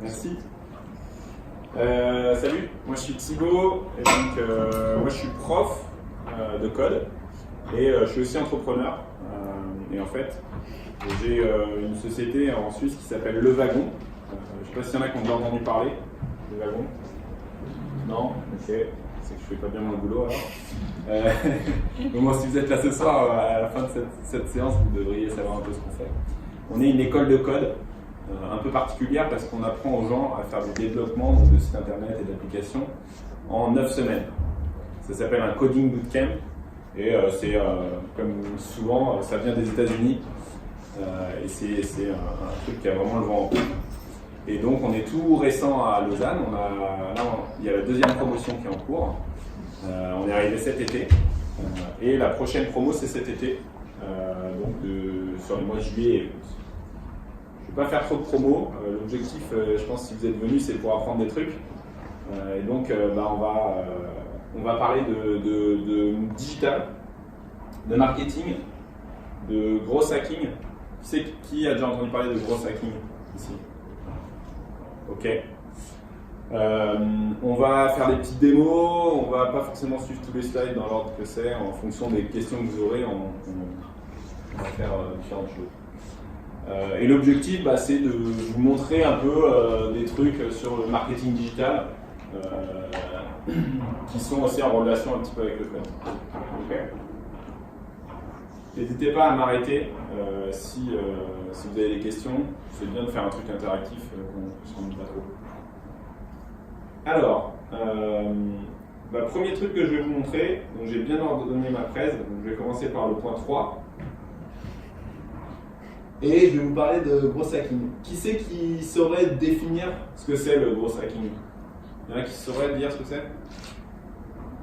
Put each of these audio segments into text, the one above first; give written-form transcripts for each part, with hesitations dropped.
Merci. Salut, moi je suis Thibaut, et donc moi je suis prof de code et je suis aussi entrepreneur. Et en fait, j'ai une société en Suisse qui s'appelle Le Wagon. Je ne sais pas s'il y en a qui ont déjà entendu parler. Le Wagon? Non? Ok, c'est que je fais pas bien mon boulot alors. Donc moi, si vous êtes là ce soir, à la fin de cette séance, vous devriez savoir un peu ce qu'on fait. On est une école de code un peu particulière parce qu'on apprend aux gens à faire du développement de sites internet et d'applications en 9 semaines. Ça s'appelle un coding bootcamp et c'est comme souvent, ça vient des États-Unis et c'est un truc qui a vraiment le vent en poupe. Et donc on est tout récent à Lausanne, il y a la deuxième promotion qui est en cours. On est arrivé cet été et la prochaine promo c'est cet été, donc sur les mois de juillet et août. Je ne vais pas faire trop de promo. L'objectif, je pense, si vous êtes venus, c'est pour apprendre des trucs. Et donc, on va parler de digital, de marketing, de gros hacking. Qui a déjà entendu parler de gros hacking ici? Ok. On va faire des petites démos. On ne va pas forcément suivre tous les slides dans l'ordre que c'est. En fonction des questions que vous aurez, on va faire différentes choses. Et l'objectif, c'est de vous montrer un peu des trucs sur le marketing digital qui sont aussi en relation un petit peu avec le code. Okay. N'hésitez pas à m'arrêter si vous avez des questions. C'est bien de faire un truc interactif qu'on ne s'ennuie pas trop. Alors, premier truc que je vais vous montrer, donc j'ai bien ordonné ma presse, donc je vais commencer par le point 3. Et je vais vous parler de gros hacking. Qui c'est qui saurait définir ce que c'est le gros hacking? Il y en a qui sauraient dire ce que c'est?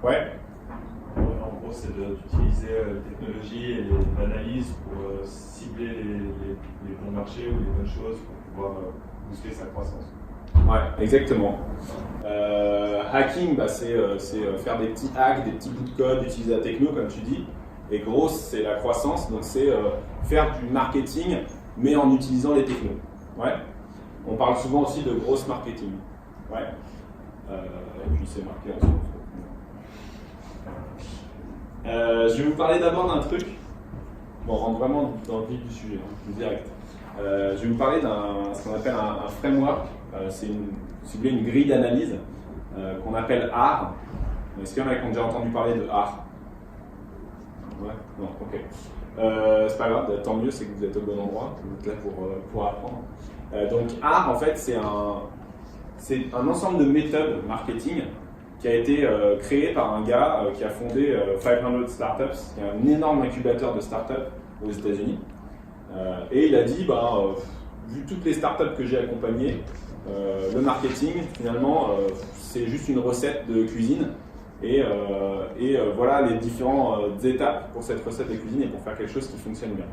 Ouais. En gros, c'est d'utiliser la technologie et l'analyse pour cibler les bons marchés ou les bonnes choses pour pouvoir booster sa croissance. Ouais, exactement. Hacking, c'est faire des petits hacks, des petits bouts de code, utiliser la techno, comme tu dis. Et grosse, c'est la croissance, donc c'est faire du marketing, mais en utilisant les technos. Ouais. On parle souvent aussi de grosse marketing. Ouais. Et puis c'est marqué en dessous. Je vais vous parler d'abord d'un truc. Bon, on rentre vraiment dans le vif du sujet, direct. Je vais vous parler ce qu'on appelle un framework. C'est une grille d'analyse qu'on appelle AR. Est-ce qu'il y en a qui ont déjà entendu parler de AR? Ouais, non, ok. C'est pas grave, tant mieux, c'est que vous êtes au bon endroit, vous êtes là pour apprendre. Donc AR, en fait, c'est un ensemble de méthodes marketing qui a été créé par un gars qui a fondé 500 Startups, qui est un énorme incubateur de startups aux États-Unis. Et il a dit, vu toutes les startups que j'ai accompagnées, le marketing, finalement, c'est juste une recette de cuisine. Et voilà les différentes étapes pour cette recette de cuisine et pour faire quelque chose qui fonctionne bien.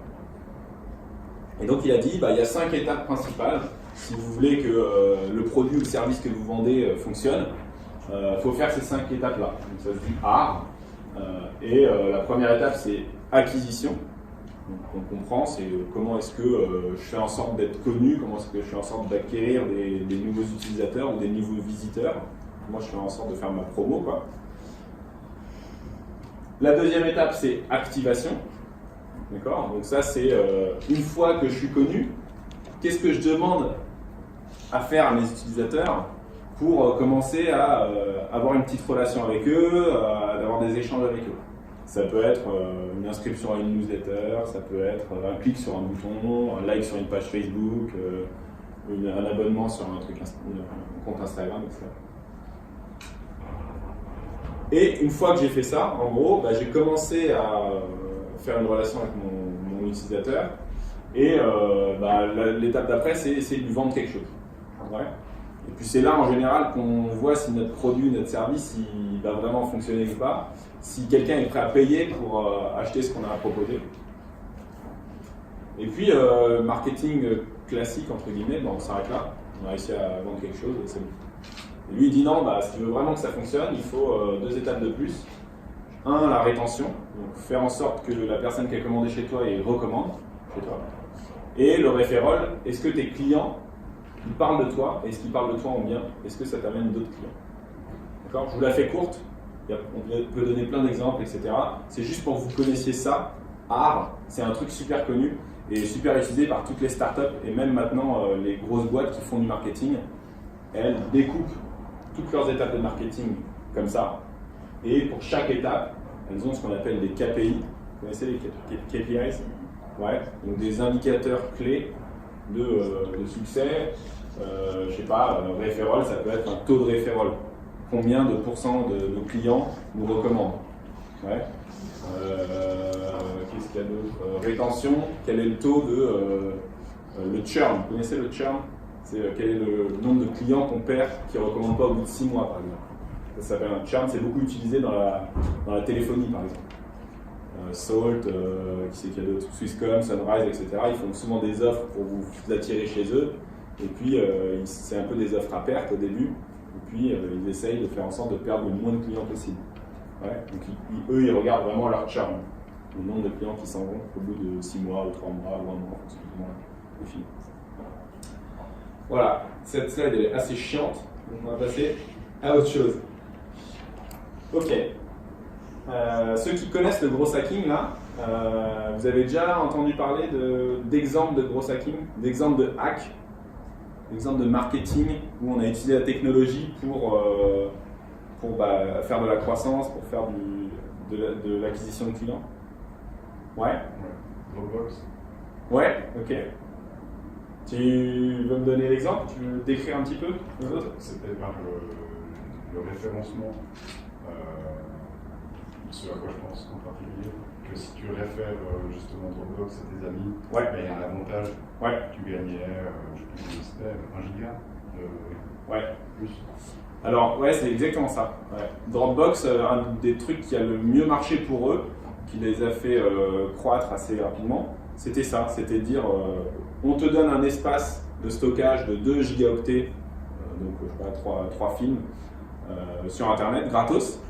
Et donc il a dit, il y a 5 étapes principales. Si vous voulez que le produit ou le service que vous vendez fonctionne, il faut faire ces 5 étapes-là. Donc ça se dit AR. La première étape, c'est acquisition. Donc on comprend, c'est comment est-ce que je fais en sorte d'être connu, comment est-ce que je fais en sorte d'acquérir des nouveaux utilisateurs ou des nouveaux visiteurs. Moi, je fais en sorte de faire ma promo, quoi. La deuxième étape, c'est activation. D'accord? Donc ça, c'est une fois que je suis connu, qu'est-ce que je demande à faire à mes utilisateurs pour commencer à avoir une petite relation avec eux, d'avoir des échanges avec eux. Ça peut être une inscription à une newsletter, ça peut être un clic sur un bouton, un like sur une page Facebook, un abonnement sur un compte Instagram, etc. Et une fois que j'ai fait ça, en gros, j'ai commencé à faire une relation avec mon utilisateur. Et l'étape d'après, c'est essayer de lui vendre quelque chose. Ouais. Et puis c'est là, en général, qu'on voit si notre produit, notre service, il va vraiment fonctionner ou pas. Si quelqu'un est prêt à payer pour acheter ce qu'on a à proposer. Et puis, marketing classique, entre guillemets, on s'arrête là. On a réussi à vendre quelque chose et c'est bon. Et lui, il dit non, si tu veux vraiment que ça fonctionne, il faut 2 étapes de plus. 1, la rétention, donc faire en sorte que la personne qui a commandé chez toi, il recommande chez toi. Et le referral, est-ce que tes clients il parle de toi, et est-ce qu'il parle de toi en bien? Est-ce que ça t'amène d'autres clients? D'accord? Je vous la fais courte, on peut donner plein d'exemples, etc. C'est juste pour que vous connaissiez ça. ARR, c'est un truc super connu et super utilisé par toutes les startups et même maintenant les grosses boîtes qui font du marketing. Elles découpent toutes leurs étapes de marketing comme ça. Et pour chaque étape, elles ont ce qu'on appelle des KPI. Vous connaissez les KPIs? Ouais, donc des indicateurs clés de succès. Je sais pas, referral, ça peut être un taux de referral. Combien de pourcents de nos clients nous recommandent? Ouais. Qu'est-ce qu'il y a d'autre? Rétention, quel est le taux de le churn? Vous connaissez le churn? C'est quel est le nombre de clients qu'on perd qui ne recommandent pas au bout de 6 mois, par exemple. Ça s'appelle un churn, c'est beaucoup utilisé dans la téléphonie, par exemple. Salt, qui c'est qu'il y a d'autres, Swisscom, Sunrise, etc. Ils font souvent des offres pour vous attirer chez eux. Et puis, c'est un peu des offres à perte au début. Et puis, ils essayent de faire en sorte de perdre le moins de clients possible. Ouais. Donc, eux, ils regardent vraiment leur churn. Le nombre de clients qui s'en vont au bout de 6 mois, ou 3 mois, ou 1 mois, en fonction du film. Voilà, cette slide elle est assez chiante, donc on va passer à autre chose. Ok. Ceux qui connaissent le gros hacking, là, vous avez déjà entendu parler d'exemples de gros hacking, d'exemples de hack, d'exemples de marketing où on a utilisé la technologie pour faire de la croissance, pour faire de l'acquisition de clients. Ouais. Dropbox. Ouais, ok. Tu veux me donner l'exemple? Tu veux décrire un petit peu les autres? C'était par le référencement, ce à quoi je pense en particulier, que si tu réfères justement Dropbox à tes amis, ouais. Il y a un avantage, ouais. Tu gagnais, je ne sais plus, c'était 1 giga ouais. plus. Alors, ouais, c'est exactement ça. Ouais. Dropbox, un des trucs qui a le mieux marché pour eux, qui les a fait croître assez rapidement, c'était ça, c'était de dire on te donne un espace de stockage de 2 gigaoctets, donc je sais pas, 3 films sur internet, gratos.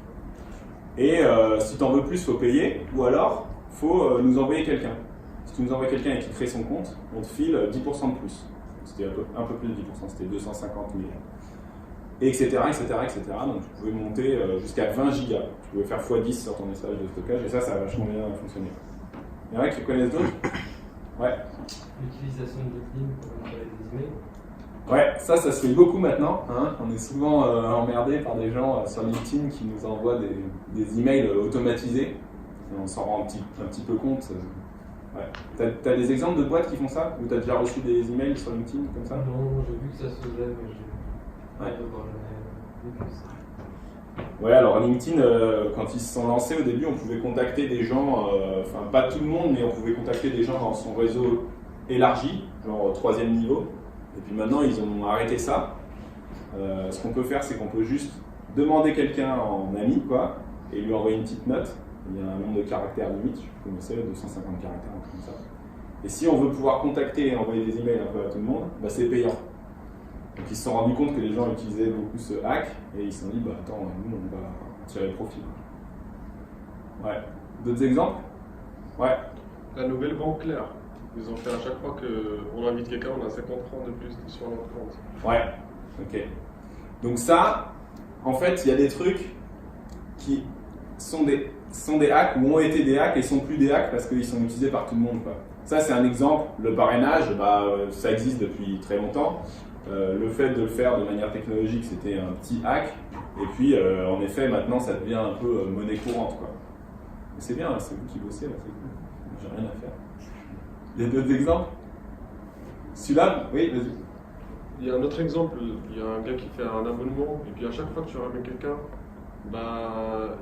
Et si tu en veux plus, il faut payer, ou alors il faut nous envoyer quelqu'un. Si tu nous envoies quelqu'un et qui crée son compte, on te file 10% de plus. C'était un peu plus de 10%, c'était 250 000. Et etc., etc., etc. Donc tu pouvais monter jusqu'à 20 gigas. Tu pouvais faire x10 sur ton espace de stockage, et ça a vachement bien fonctionné. Il y en a qui connaissent d'autres? Ouais. L'utilisation de LinkedIn pour envoyer des emails. Ouais, ça se fait beaucoup maintenant. Hein. On est souvent emmerdé par des gens sur LinkedIn qui nous envoient des emails automatisés. Et on s'en rend un petit peu compte. Ouais. T'as des exemples de boîtes qui font ça? Ou t'as déjà reçu des emails sur LinkedIn comme ça? Non, j'ai vu que ça se faisait, mais j'ai jamais vu ça. Ouais, alors LinkedIn, quand ils se sont lancés au début, on pouvait contacter des gens, enfin pas tout le monde, mais on pouvait contacter des gens dans son réseau élargi, genre 3e niveau. Et puis maintenant, ils ont arrêté ça. Ce qu'on peut faire, c'est qu'on peut juste demander quelqu'un en ami, quoi, et lui envoyer une petite note. Il y a un nombre de caractères limite, je connaissais, 250 caractères, un truc comme ça. Et si on veut pouvoir contacter et envoyer des emails un peu à tout le monde, bah, c'est payant. Donc ils se sont rendus compte que les gens utilisaient beaucoup ce hack, et ils se sont dit, bah attends, nous on va tirer profit. Ouais. D'autres exemples? Ouais. La nouvelle banque Claire. Ils ont fait à chaque fois qu'on invite quelqu'un, on a 50 francs de plus sur notre compte. Ouais, ok. Donc ça, en fait, il y a des trucs qui sont des hacks ou ont été des hacks et sont plus des hacks parce qu'ils sont utilisés par tout le monde, quoi. Ça, c'est un exemple. Le parrainage, ça existe depuis très longtemps. Le fait de le faire de manière technologique, c'était un petit hack. Et puis, en effet, maintenant, ça devient un peu monnaie courante, quoi. Mais c'est bien, c'est vous qui bossez, là, c'est cool. J'ai rien à faire. Il y a d'autres exemples? Celui-là? Oui, vas-y. Il y a un autre exemple, il y a un gars qui fait un abonnement, et puis à chaque fois que tu ramènes quelqu'un, bah,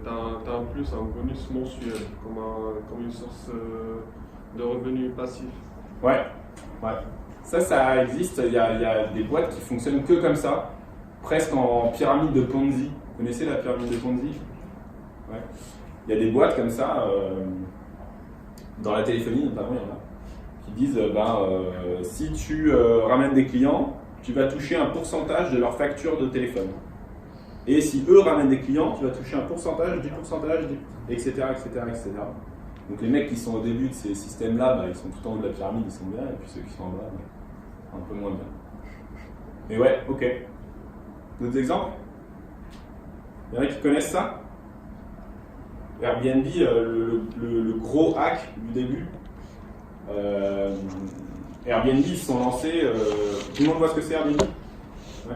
t'as un plus, un bonus mensuel, comme une source de revenus passifs. Ouais, ouais. Ça existe, il y a des boîtes qui fonctionnent que comme ça, presque en pyramide de Ponzi. Vous connaissez la pyramide de Ponzi? Ouais. Il y a des boîtes comme ça, dans la téléphonie notamment, il y en a, qui disent si tu ramènes des clients, tu vas toucher un pourcentage de leur facture de téléphone. Et si eux ramènent des clients, tu vas toucher un pourcentage, 10%, etc., etc., etc. Donc les mecs qui sont au début de ces systèmes-là, ils sont tout en haut de la pyramide, ils sont bien, et puis ceux qui sont en bas, un peu moins bien. Et ouais, ok. D'autres exemples? Il y en a qui connaissent ça? Airbnb, le gros hack du début. Airbnb, ils se sont lancés. Tout le monde voit ce que c'est Airbnb? Ouais.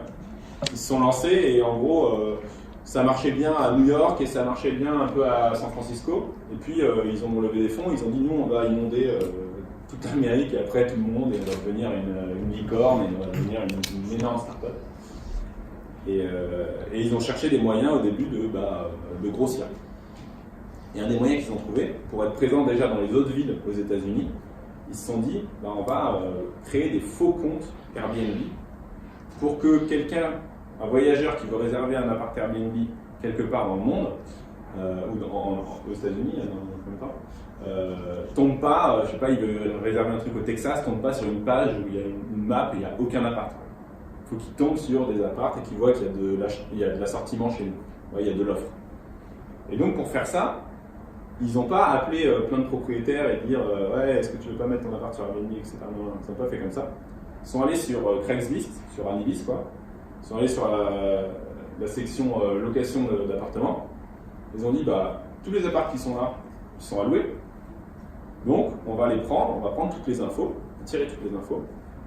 Ils se sont lancés et en gros, ça marchait bien à New York et ça marchait bien un peu à San Francisco. Et puis, ils ont levé des fonds, ils ont dit nous, on va inonder toute l'Amérique et après tout le monde et on va devenir une licorne et on va devenir une énorme start-up. Et ils ont cherché des moyens au début de grossir. Et un des moyens qu'ils ont trouvé, pour être présents déjà dans les autres villes aux États-Unis, ils se sont dit, on va créer des faux comptes Airbnb pour que quelqu'un, un voyageur qui veut réserver un appart Airbnb quelque part dans le monde, ou aux États-Unis, en même temps, tombe pas, je sais pas, il veut réserver un truc au Texas, tombe pas sur une page où il y a une map et il n'y a aucun appart. Il faut qu'il tombe sur des apparts et qu'il voit qu'il y a de l'assortiment chez nous, il y a de l'offre. Et donc pour faire ça, ils n'ont pas appelé plein de propriétaires et dire ouais, est-ce que tu veux pas mettre ton appart sur Airbnb, etc. Non, ils n'ont pas fait comme ça. Ils sont allés sur Craigslist, sur Annibis, quoi. Ils sont allés sur la section location d'appartements. Ils ont dit tous les apparts qui sont là, ils sont alloués. Donc on va les prendre, on va prendre toutes les infos, tirer toutes les infos,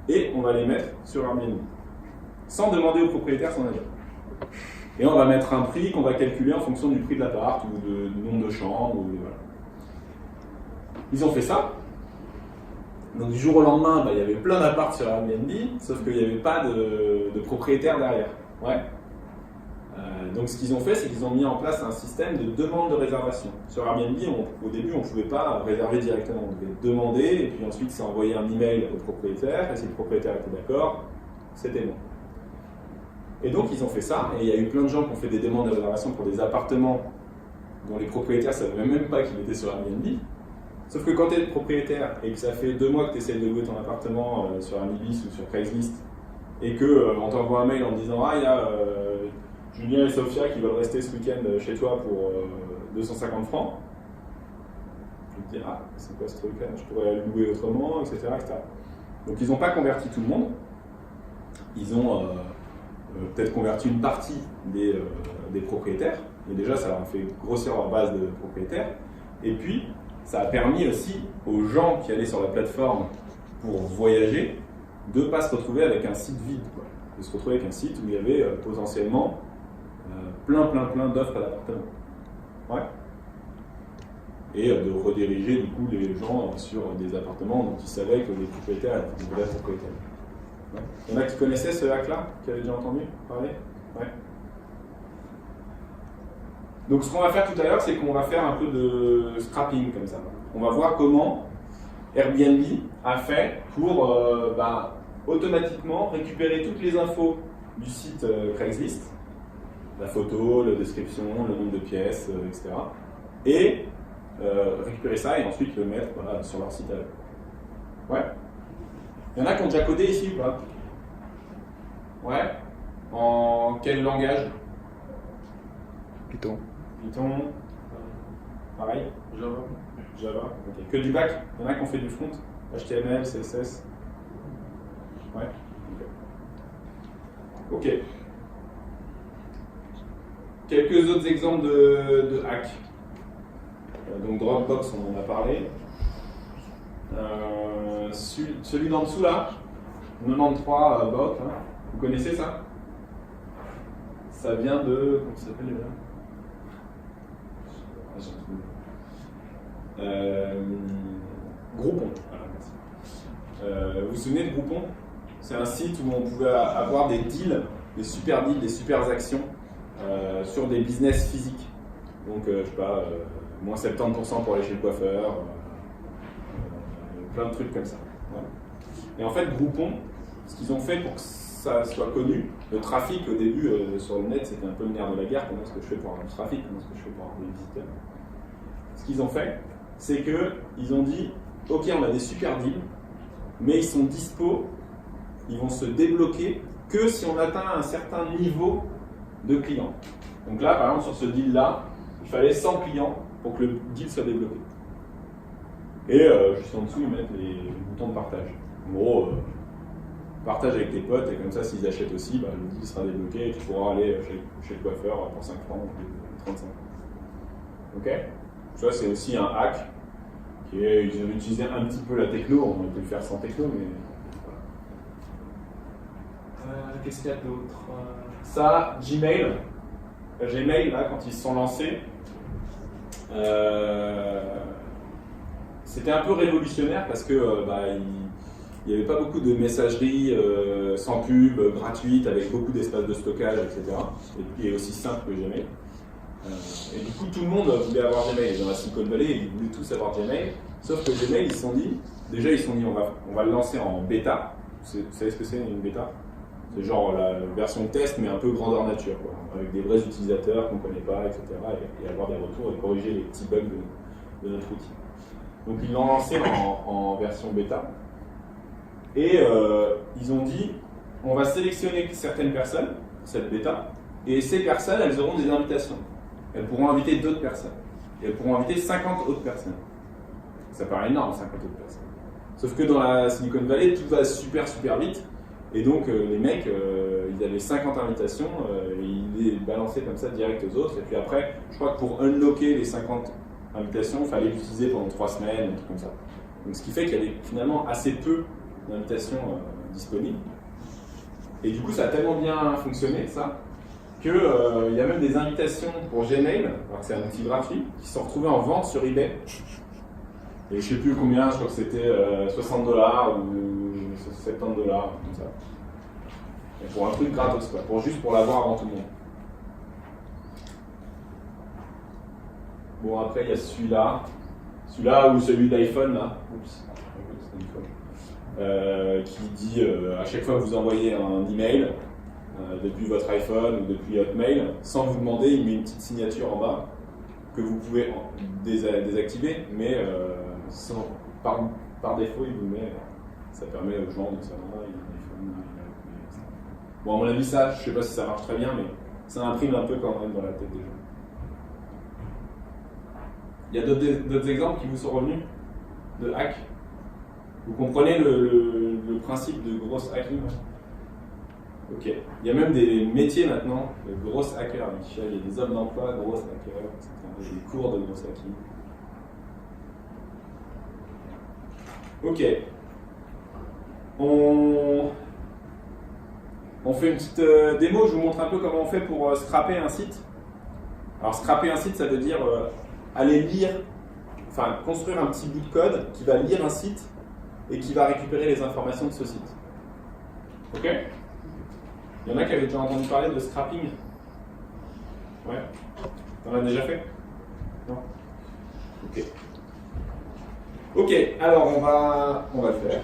et on va les mettre sur Airbnb. Sans demander au propriétaire son avis. Et on va mettre un prix qu'on va calculer en fonction du prix de l'appart ou du nombre de chambres. Voilà. Ils ont fait ça. Donc du jour au lendemain, il y avait plein d'apparts sur Airbnb, sauf qu'il n'y avait pas de propriétaire derrière. Ouais. Donc ce qu'ils ont fait, c'est qu'ils ont mis en place un système de demande de réservation. Sur Airbnb, au début, on ne pouvait pas réserver directement. On devait demander, et puis ensuite, c'est envoyer un email au propriétaire, et si le propriétaire était d'accord, c'était bon. Et donc ils ont fait ça, et il y a eu plein de gens qui ont fait des demandes de réservation pour des appartements dont les propriétaires ne savaient même pas qu'ils étaient sur Airbnb. Sauf que quand tu es propriétaire et que ça fait 2 mois que tu essayes de louer ton appartement sur Annibis ou sur Craigslist, et qu'on t'envoie un mail en disant il y a Julien et Sophia qui veulent rester ce week-end chez toi pour 250 francs, tu te dis c'est quoi ce truc là, je pourrais louer autrement, etc. Donc ils n'ont pas converti tout le monde, ils ont peut-être converti une partie des propriétaires, et déjà ça leur a fait grossir leur base de propriétaires, et puis ça a permis aussi aux gens qui allaient sur la plateforme pour voyager de ne pas se retrouver avec un site vide, quoi. De se retrouver avec un site où il y avait potentiellement plein d'offres d'appartements. Ouais. Et de rediriger du coup les gens sur des appartements dont ils savaient que les propriétaires étaient des vrais propriétaires. Ouais. Il y en a qui connaissaient ce hack-là, qui avaient déjà entendu parler? Ouais. Donc ce qu'on va faire tout à l'heure, c'est qu'on va faire un peu de scrapping comme ça. On va voir comment Airbnb a fait pour automatiquement récupérer toutes les infos du site Craigslist, la photo, la description, le nombre de pièces, etc. Et récupérer ça et ensuite le mettre sur leur site à eux. Ouais. Il y en a qui ont déjà codé ici ou pas? Ouais. En quel langage? Python. Python. Pareil. Java. Ok. Que du back? Il y en a qui ont fait du front? HTML, CSS. Ouais. Ok. Quelques autres exemples de hacks. Donc Dropbox, on en a parlé. Celui d'en dessous là, 93 bot, hein. Vous connaissez ça? Ça vient de... Comment ça s'appelle déjà? Groupon. Voilà, merci. Vous vous souvenez de Groupon? C'est un site où on pouvait avoir des deals, des super actions sur des business physiques. Donc, je sais pas, moins 70% pour aller chez le coiffeur, plein de trucs comme ça. Voilà. Et en fait, Groupon, ce qu'ils ont fait pour que ça soit connu, le trafic au début sur le net, c'était un peu le nerf de la guerre. Comment est-ce que je fais pour avoir du trafic? Comment est-ce que je fais pour avoir des visiteurs? Ce qu'ils ont fait, c'est qu'ils ont dit ok, on a des super deals, mais ils sont dispo, ils vont se débloquer que si on atteint un certain niveau de clients. Donc là, par exemple, sur ce deal-là, il fallait 100 clients pour que le deal soit débloqué. Et juste en dessous, ils mettent les boutons de partage. En gros, partage avec tes potes, et comme ça, s'ils achètent aussi, bah, le deal sera débloqué et tu pourras aller chez le coiffeur pour 5 francs ou 35 francs. Ok? Ça, c'est aussi un hack qui est, ils ont utilisé un petit peu la techno, on aurait pu le faire sans techno, mais voilà. Qu'est-ce qu'il y a d'autre? Ça, Gmail. Gmail, là, quand ils se sont lancés, c'était un peu révolutionnaire parce que il n'y avait pas beaucoup de messagerie sans pub, gratuite, avec beaucoup d'espace de stockage, etc. Et aussi simple que Gmail. Et du coup, tout le monde voulait avoir Gmail. Dans la Silicon Valley, ils voulaient tous avoir Gmail. Sauf que Gmail, ils se sont dit, on va le lancer en bêta. Vous savez ce que c'est une bêta? C'est genre la version test, mais un peu grandeur nature, quoi, avec des vrais utilisateurs qu'on ne connaît pas, etc. Et avoir des retours et corriger les petits bugs de notre outil. Donc ils l'ont lancé en version bêta. Et ils ont dit, on va sélectionner certaines personnes, cette bêta, et ces personnes, elles auront des invitations. Elles pourront inviter d'autres personnes. Et elles pourront inviter 50 autres personnes. Ça paraît énorme, 50 autres personnes. Sauf que dans la Silicon Valley, tout va super vite. Et donc les mecs, ils avaient 50 invitations, et ils les balançaient comme ça direct aux autres. Et puis après, je crois que pour unlocker les 50 invitations, il fallait l'utiliser pendant 3 semaines, un truc comme ça. Donc ce qui fait qu'il y avait finalement assez peu d'invitations disponibles. Et du coup, ça a tellement bien fonctionné, ça, qu'il y a même des invitations pour Gmail, alors que c'est un outil gratuit, qui sont retrouvées en vente sur eBay. Et je ne sais plus combien, je crois que c'était $60 ou $70, comme ça. Et pour un truc gratos, quoi, juste pour l'avoir avant tout le monde. Bon, après, il y a celui-là ou celui d'iPhone, là. Oups, qui dit à chaque fois que vous envoyez un email depuis votre iPhone ou depuis Hotmail, sans vous demander, il met une petite signature en bas que vous pouvez désactiver, mais par défaut, il vous met. Ça permet aux gens de savoir, il y a un iPhone, etc. Bon, à mon avis, ça, je ne sais pas si ça marche très bien, mais ça imprime un peu quand même dans la tête des gens. Il y a d'autres exemples qui vous sont revenus de hack? Vous comprenez le principe de grosse hacking? Ok. Il y a même des métiers maintenant de grosses hackers. Il y a des hommes d'emploi, grosses hackers, etc. Il y a des cours de grosse hacking. Ok. On fait une petite démo, je vous montre un peu comment on fait pour scraper un site. Alors scraper un site, ça veut dire aller lire, enfin construire un petit bout de code qui va lire un site et qui va récupérer les informations de ce site. Ok? Il y en a qui avaient déjà entendu parler de scrapping? Ouais? T'en as déjà fait? Non? Ok. Ok, alors on va le faire.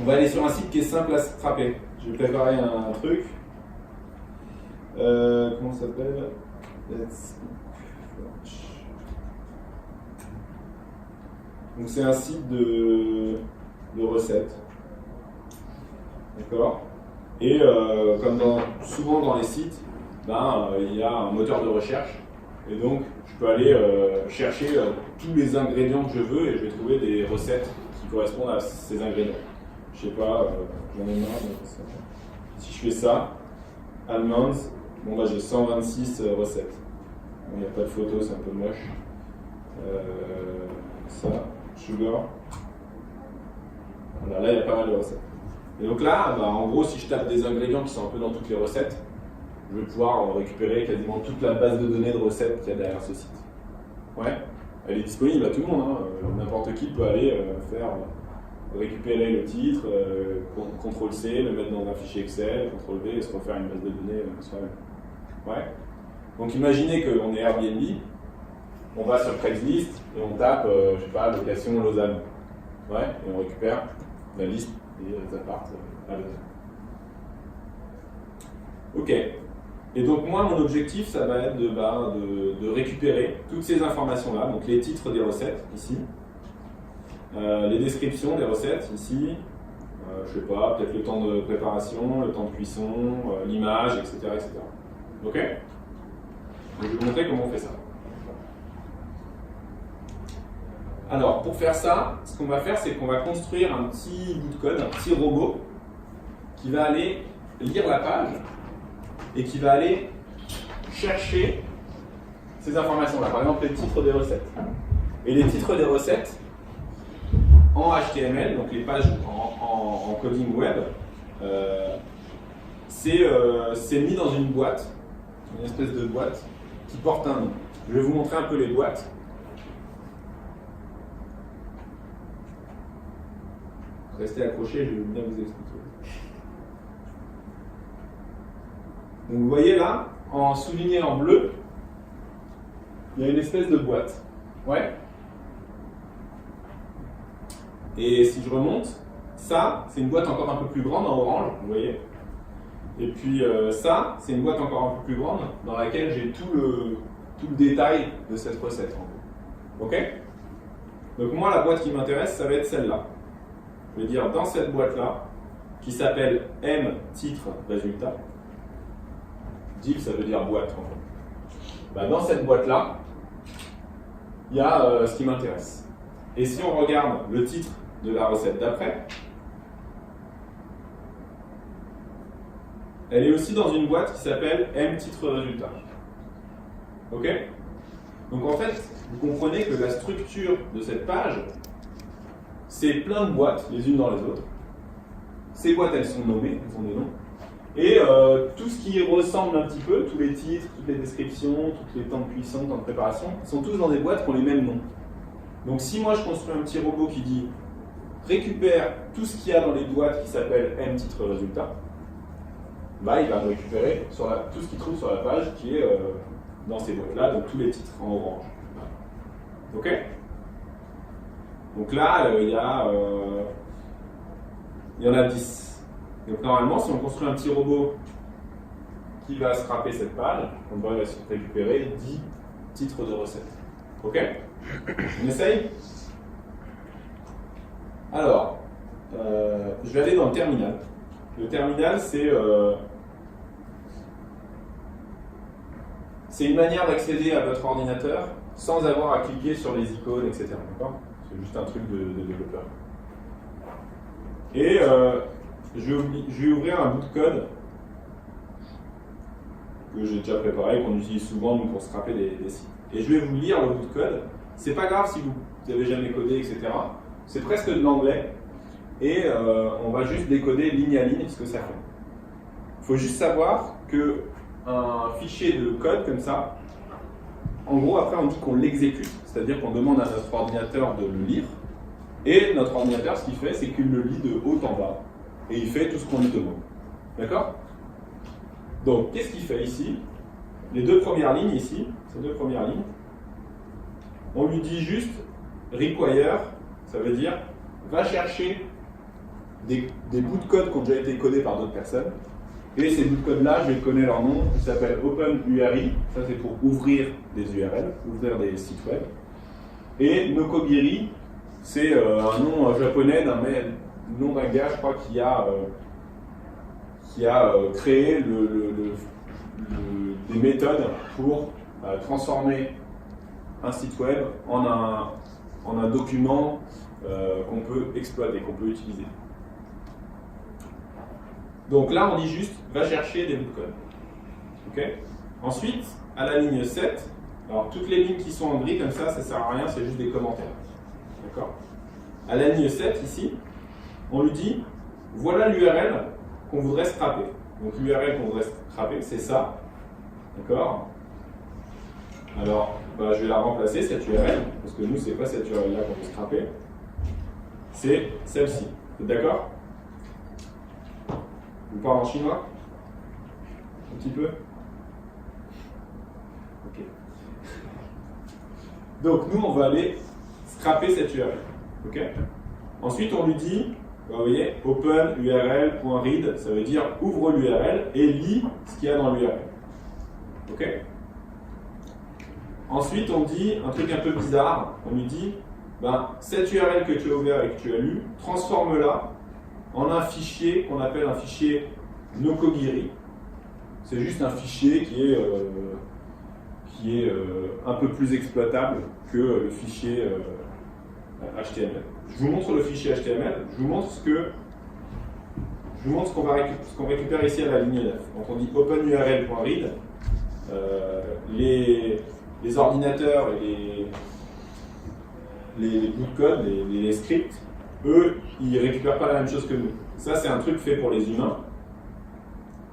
On va aller sur un site qui est simple à scraper. Je vais préparer un truc. Comment ça s'appelle? Donc c'est un site de recettes. D'accord? Et comme souvent dans les sites, il y a un moteur de recherche. Et donc je peux aller chercher tous les ingrédients que je veux et je vais trouver des recettes qui correspondent à ces ingrédients. Je sais pas, j'en ai marre. Si je fais ça, almonds, bon j'ai 126 recettes. Il n'y a pas de photo, c'est un peu moche. Ça, sugar. Voilà, là il y a pas mal de recettes. Et donc là, en gros, si je tape des ingrédients qui sont un peu dans toutes les recettes, je vais pouvoir récupérer quasiment toute la base de données de recettes qu'il y a derrière ce site. Ouais, elle est disponible à tout le monde, hein. N'importe qui peut aller récupérer le titre, CTRL-C, le mettre dans un fichier Excel, CTRL-V et se refaire une base de données soi-même. Ouais. Donc imaginez qu'on est Airbnb, on va sur Craigslist et on tape, je sais pas, location Lausanne. Ouais, et on récupère la liste des apparts à Lausanne. Ok. Et donc moi, mon objectif, ça va être de récupérer toutes ces informations-là, donc les titres des recettes, ici, les descriptions des recettes, ici, je sais pas, peut-être le temps de préparation, le temps de cuisson, l'image, etc., etc. Ok? Donc je vais vous montrer comment on fait ça. Alors, pour faire ça, ce qu'on va faire, c'est qu'on va construire un petit bout de code, un petit robot, qui va aller lire la page et qui va aller chercher ces informations-là. Par exemple, les titres des recettes. Et les titres des recettes, en HTML, donc les pages en coding web, c'est mis dans une boîte, une espèce de boîte qui porte un nom. Je vais vous montrer un peu les boîtes. Restez accrochés, je vais bien vous expliquer. Donc vous voyez là, en souligné en bleu, il y a une espèce de boîte. Ouais. Et si je remonte, ça, c'est une boîte encore un peu plus grande en orange, vous voyez. Et puis ça, c'est une boîte encore un peu plus grande dans laquelle j'ai tout le détail de cette recette. Ok? Donc moi, la boîte qui m'intéresse, ça va être celle-là. Je vais dire dans cette boîte-là, qui s'appelle M titre résultat. Div, ça veut dire boîte. En fait. Bah, dans cette boîte-là, il y a ce qui m'intéresse. Et si on regarde le titre de la recette d'après, elle est aussi dans une boîte qui s'appelle M titre résultat. Ok? Donc en fait, vous comprenez que la structure de cette page, c'est plein de boîtes, les unes dans les autres. Ces boîtes, elles sont nommées, elles ont des noms. Et tout ce qui ressemble un petit peu, tous les titres, toutes les descriptions, tous les temps de cuisson, temps de préparation, sont tous dans des boîtes qui ont les mêmes noms. Donc si moi je construis un petit robot qui dit récupère tout ce qu'il y a dans les boîtes qui s'appelle M titre résultat, bah, il va me récupérer tout ce qu'il trouve sur la page qui est dans ces boîtes-là, donc tous les titres en orange. Ok? Donc là, il y en a 10. Donc normalement, si on construit un petit robot qui va scraper cette page, on devrait récupérer 10 titres de recettes. Ok? On essaye? Alors, je vais aller dans le terminal. Le terminal, c'est une manière d'accéder à votre ordinateur sans avoir à cliquer sur les icônes, etc. D'accord? C'est juste un truc de développeur. Et je vais ouvrir un bout de code que j'ai déjà préparé, qu'on utilise souvent pour scraper des sites. Et je vais vous lire le bout de code. C'est pas grave si vous n'avez jamais codé, etc. C'est presque de l'anglais. Et on va juste décoder ligne à ligne ce que ça fait. Il faut juste savoir qu'un fichier de code comme ça, en gros, après on dit qu'on l'exécute, c'est-à-dire qu'on demande à notre ordinateur de le lire. Et notre ordinateur, ce qu'il fait, c'est qu'il le lit de haut en bas. Et il fait tout ce qu'on lui demande. D'accord? Donc, qu'est-ce qu'il fait ici? Les deux premières lignes ici, ces deux premières lignes, on lui dit juste require, ça veut dire va chercher des bouts de code qui ont déjà été codés par d'autres personnes. Et ces bouts de code-là, je vais connaître leur nom, ils s'appellent OpenURI, ça c'est pour ouvrir des URL, ouvrir des sites web. Et Nokogiri, c'est un nom japonais d'un gars, je crois, qui a créé des méthodes pour transformer un site web en un document qu'on peut exploiter, qu'on peut utiliser. Donc là, on dit juste, va chercher des bouts de code. Okay. Ensuite, à la ligne 7, alors toutes les lignes qui sont en gris comme ça ne sert à rien, c'est juste des commentaires. D'accord. À la ligne 7, ici, on lui dit, voilà l'URL qu'on voudrait scraper. Donc l'URL qu'on voudrait scraper, c'est ça. D'accord. Alors, je vais la remplacer, cette URL, parce que nous, c'est pas cette URL-là qu'on veut scraper. C'est celle-ci. Vous êtes d'accord? Vous parlez en chinois? Un petit peu? Ok. Donc, nous, on va aller scraper cette URL. Ok. Ensuite, on lui dit, vous voyez, open url.read, ça veut dire ouvre l'URL et lis ce qu'il y a dans l'URL. Ok. Ensuite, on dit un truc un peu bizarre. On lui dit, cette URL que tu as ouvert et que tu as lu, transforme-la en un fichier qu'on appelle un fichier Nokogiri. C'est juste un fichier qui est un peu plus exploitable que le fichier HTML. Je vous montre le fichier HTML, je vous montre ce qu'on récupère ici à la ligne 9. Donc on dit openurl.read. Les ordinateurs et les bouts de code, les scripts, eux, ils récupèrent pas la même chose que nous. Ça, c'est un truc fait pour les humains.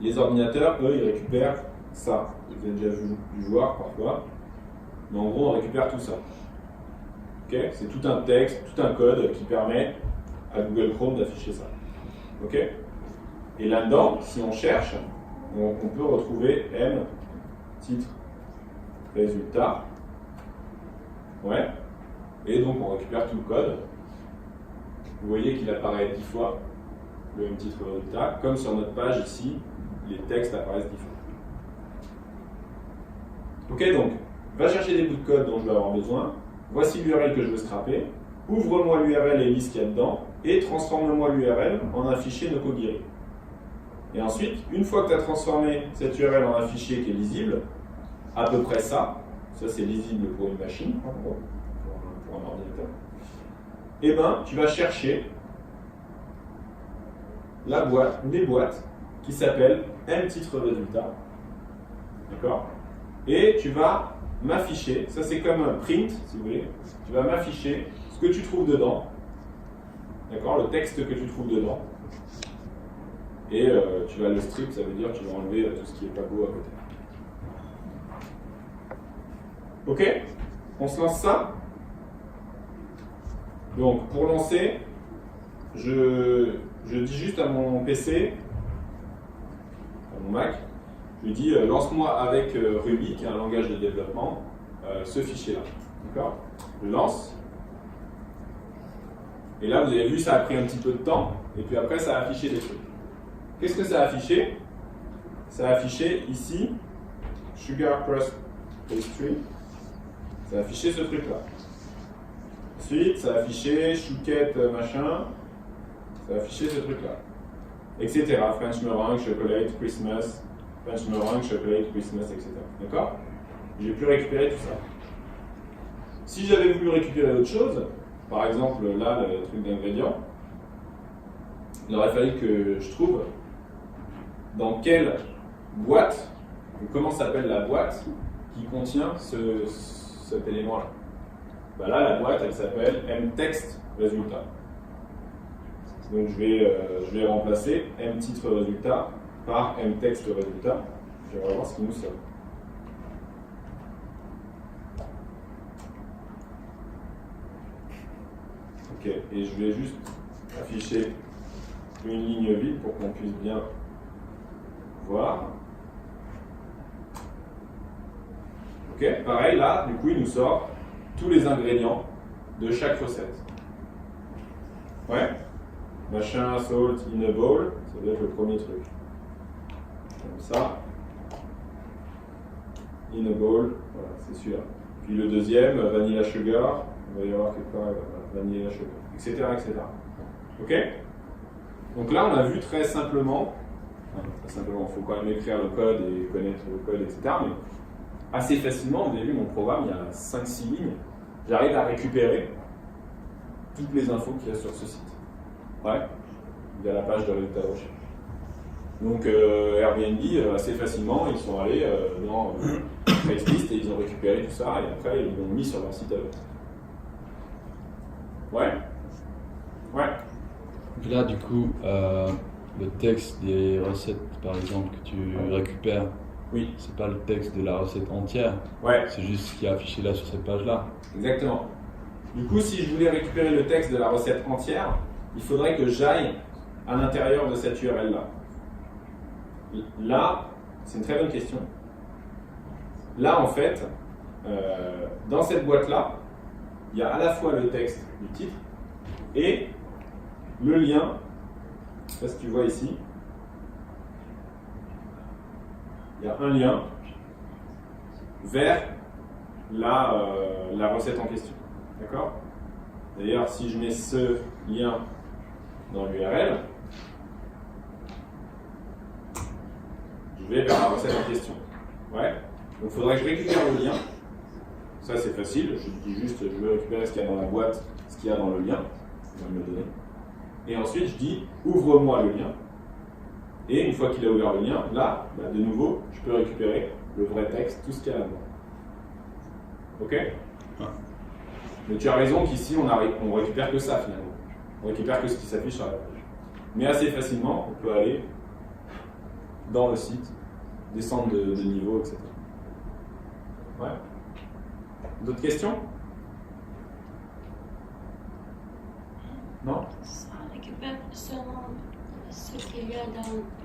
Les ordinateurs, eux, ils récupèrent ça. Vous avez déjà dû voir parfois. Mais en gros, on récupère tout ça. Okay, c'est tout un texte, tout un code qui permet à Google Chrome d'afficher ça. Okay, et là-dedans, si on cherche, on peut retrouver M, titre, résultat. Ouais. Et donc, on récupère tout le code. Vous voyez qu'il apparaît 10 fois, le M titre résultat. Comme sur notre page ici, les textes apparaissent 10 fois. Ok, donc, va chercher des bouts de code dont je vais avoir besoin. Voici l'URL que je veux scraper. Ouvre-moi l'URL et lis ce qu'il y a dedans. Et transforme-moi l'URL en un fichier Nokogiri. Et ensuite, une fois que tu as transformé cette URL en un fichier qui est lisible, à peu près ça c'est lisible pour une machine, en gros, pour un ordinateur, et ben tu vas chercher des boîtes qui s'appellent M-titre résultat. D'accord? Et tu vas m'afficher, ça c'est comme un print, si vous voulez, tu vas m'afficher ce que tu trouves dedans, d'accord, le texte que tu trouves dedans, et tu vas le strip, ça veut dire que tu vas enlever tout ce qui n'est pas beau à côté. Ok? On se lance ça? Donc, pour lancer, je dis juste à mon PC, à mon Mac, je lui dis lance-moi avec Ruby, qui est un langage de développement, ce fichier-là. D'accord? Je lance. Et là, vous avez vu, ça a pris un petit peu de temps. Et puis après, ça a affiché des trucs. Qu'est-ce que ça a affiché? Ça a affiché ici, Sugar Crust Pastry. Ça a affiché ce truc-là. Ensuite, ça a affiché chouquette machin. Ça a affiché ce truc-là. Etc. French meringue, chocolate, Christmas. French meringue, chocolate, Christmas, etc. D'accord? J'ai pu récupérer tout ça. Si j'avais voulu récupérer autre chose, par exemple là, le truc d'ingrédients, il aurait fallu que je trouve dans quelle boîte, ou comment s'appelle la boîte qui contient cet élément-là. Ben là, la boîte, elle s'appelle M-text résultat. Donc je vais remplacer M-titre résultat par M-text résultat. On va voir ce qui nous sort. Ok, et je vais juste afficher une ligne vide pour qu'on puisse bien voir. Ok, pareil là, du coup il nous sort tous les ingrédients de chaque recette. Ouais, machin, salt in a bowl, ça doit être le premier truc. Comme ça. In a bowl, voilà, c'est sûr. Puis le deuxième, vanilla sugar, il va y avoir quelque part, vanilla sugar, etc. etc. Ok? Donc là, on a vu très simplement, il faut quand même écrire le code et connaître le code, etc. Mais assez facilement, vous avez vu mon programme, il y a 5-6 lignes, j'arrive à récupérer toutes les infos qu'il y a sur ce site. Ouais, via la page de résultats de recherche. Donc Airbnb, assez facilement, ils sont allés dans Craigslist et ils ont récupéré tout ça et après ils l'ont mis sur leur site à eux. Ouais. Ouais. Donc là, du coup, le texte des recettes, par exemple, que tu récupères, oui, c'est pas le texte de la recette entière. Ouais. C'est juste ce qui est affiché là sur cette page-là. Exactement. Du coup, si je voulais récupérer le texte de la recette entière, il faudrait que j'aille à l'intérieur de cette URL-là. Là, c'est une très bonne question. Là, en fait, dans cette boîte-là, il y a à la fois le texte du titre et le lien, je ne sais pas si tu vois ici, il y a un lien vers la recette en question. D'accord? D'ailleurs, si je mets ce lien dans l'URL, je vais vers la recette en question. Ouais. Donc il faudrait que je récupère le lien. Ça c'est facile, je dis juste je veux récupérer ce qu'il y a dans la boîte, ce qu'il y a dans le lien, il va me le donner. Et ensuite, je dis ouvre-moi le lien. Et une fois qu'il a ouvert le lien, là, de nouveau, je peux récupérer le vrai texte, tout ce qu'il y a là-dedans. Ok? Mais tu as raison qu'ici, on récupère que ça finalement. On récupère que ce qui s'affiche sur la page. Mais assez facilement, on peut aller dans le site, descendre de niveau, etc. Ouais. D'autres questions? Non? Ça récupère seulement ce qu'il y a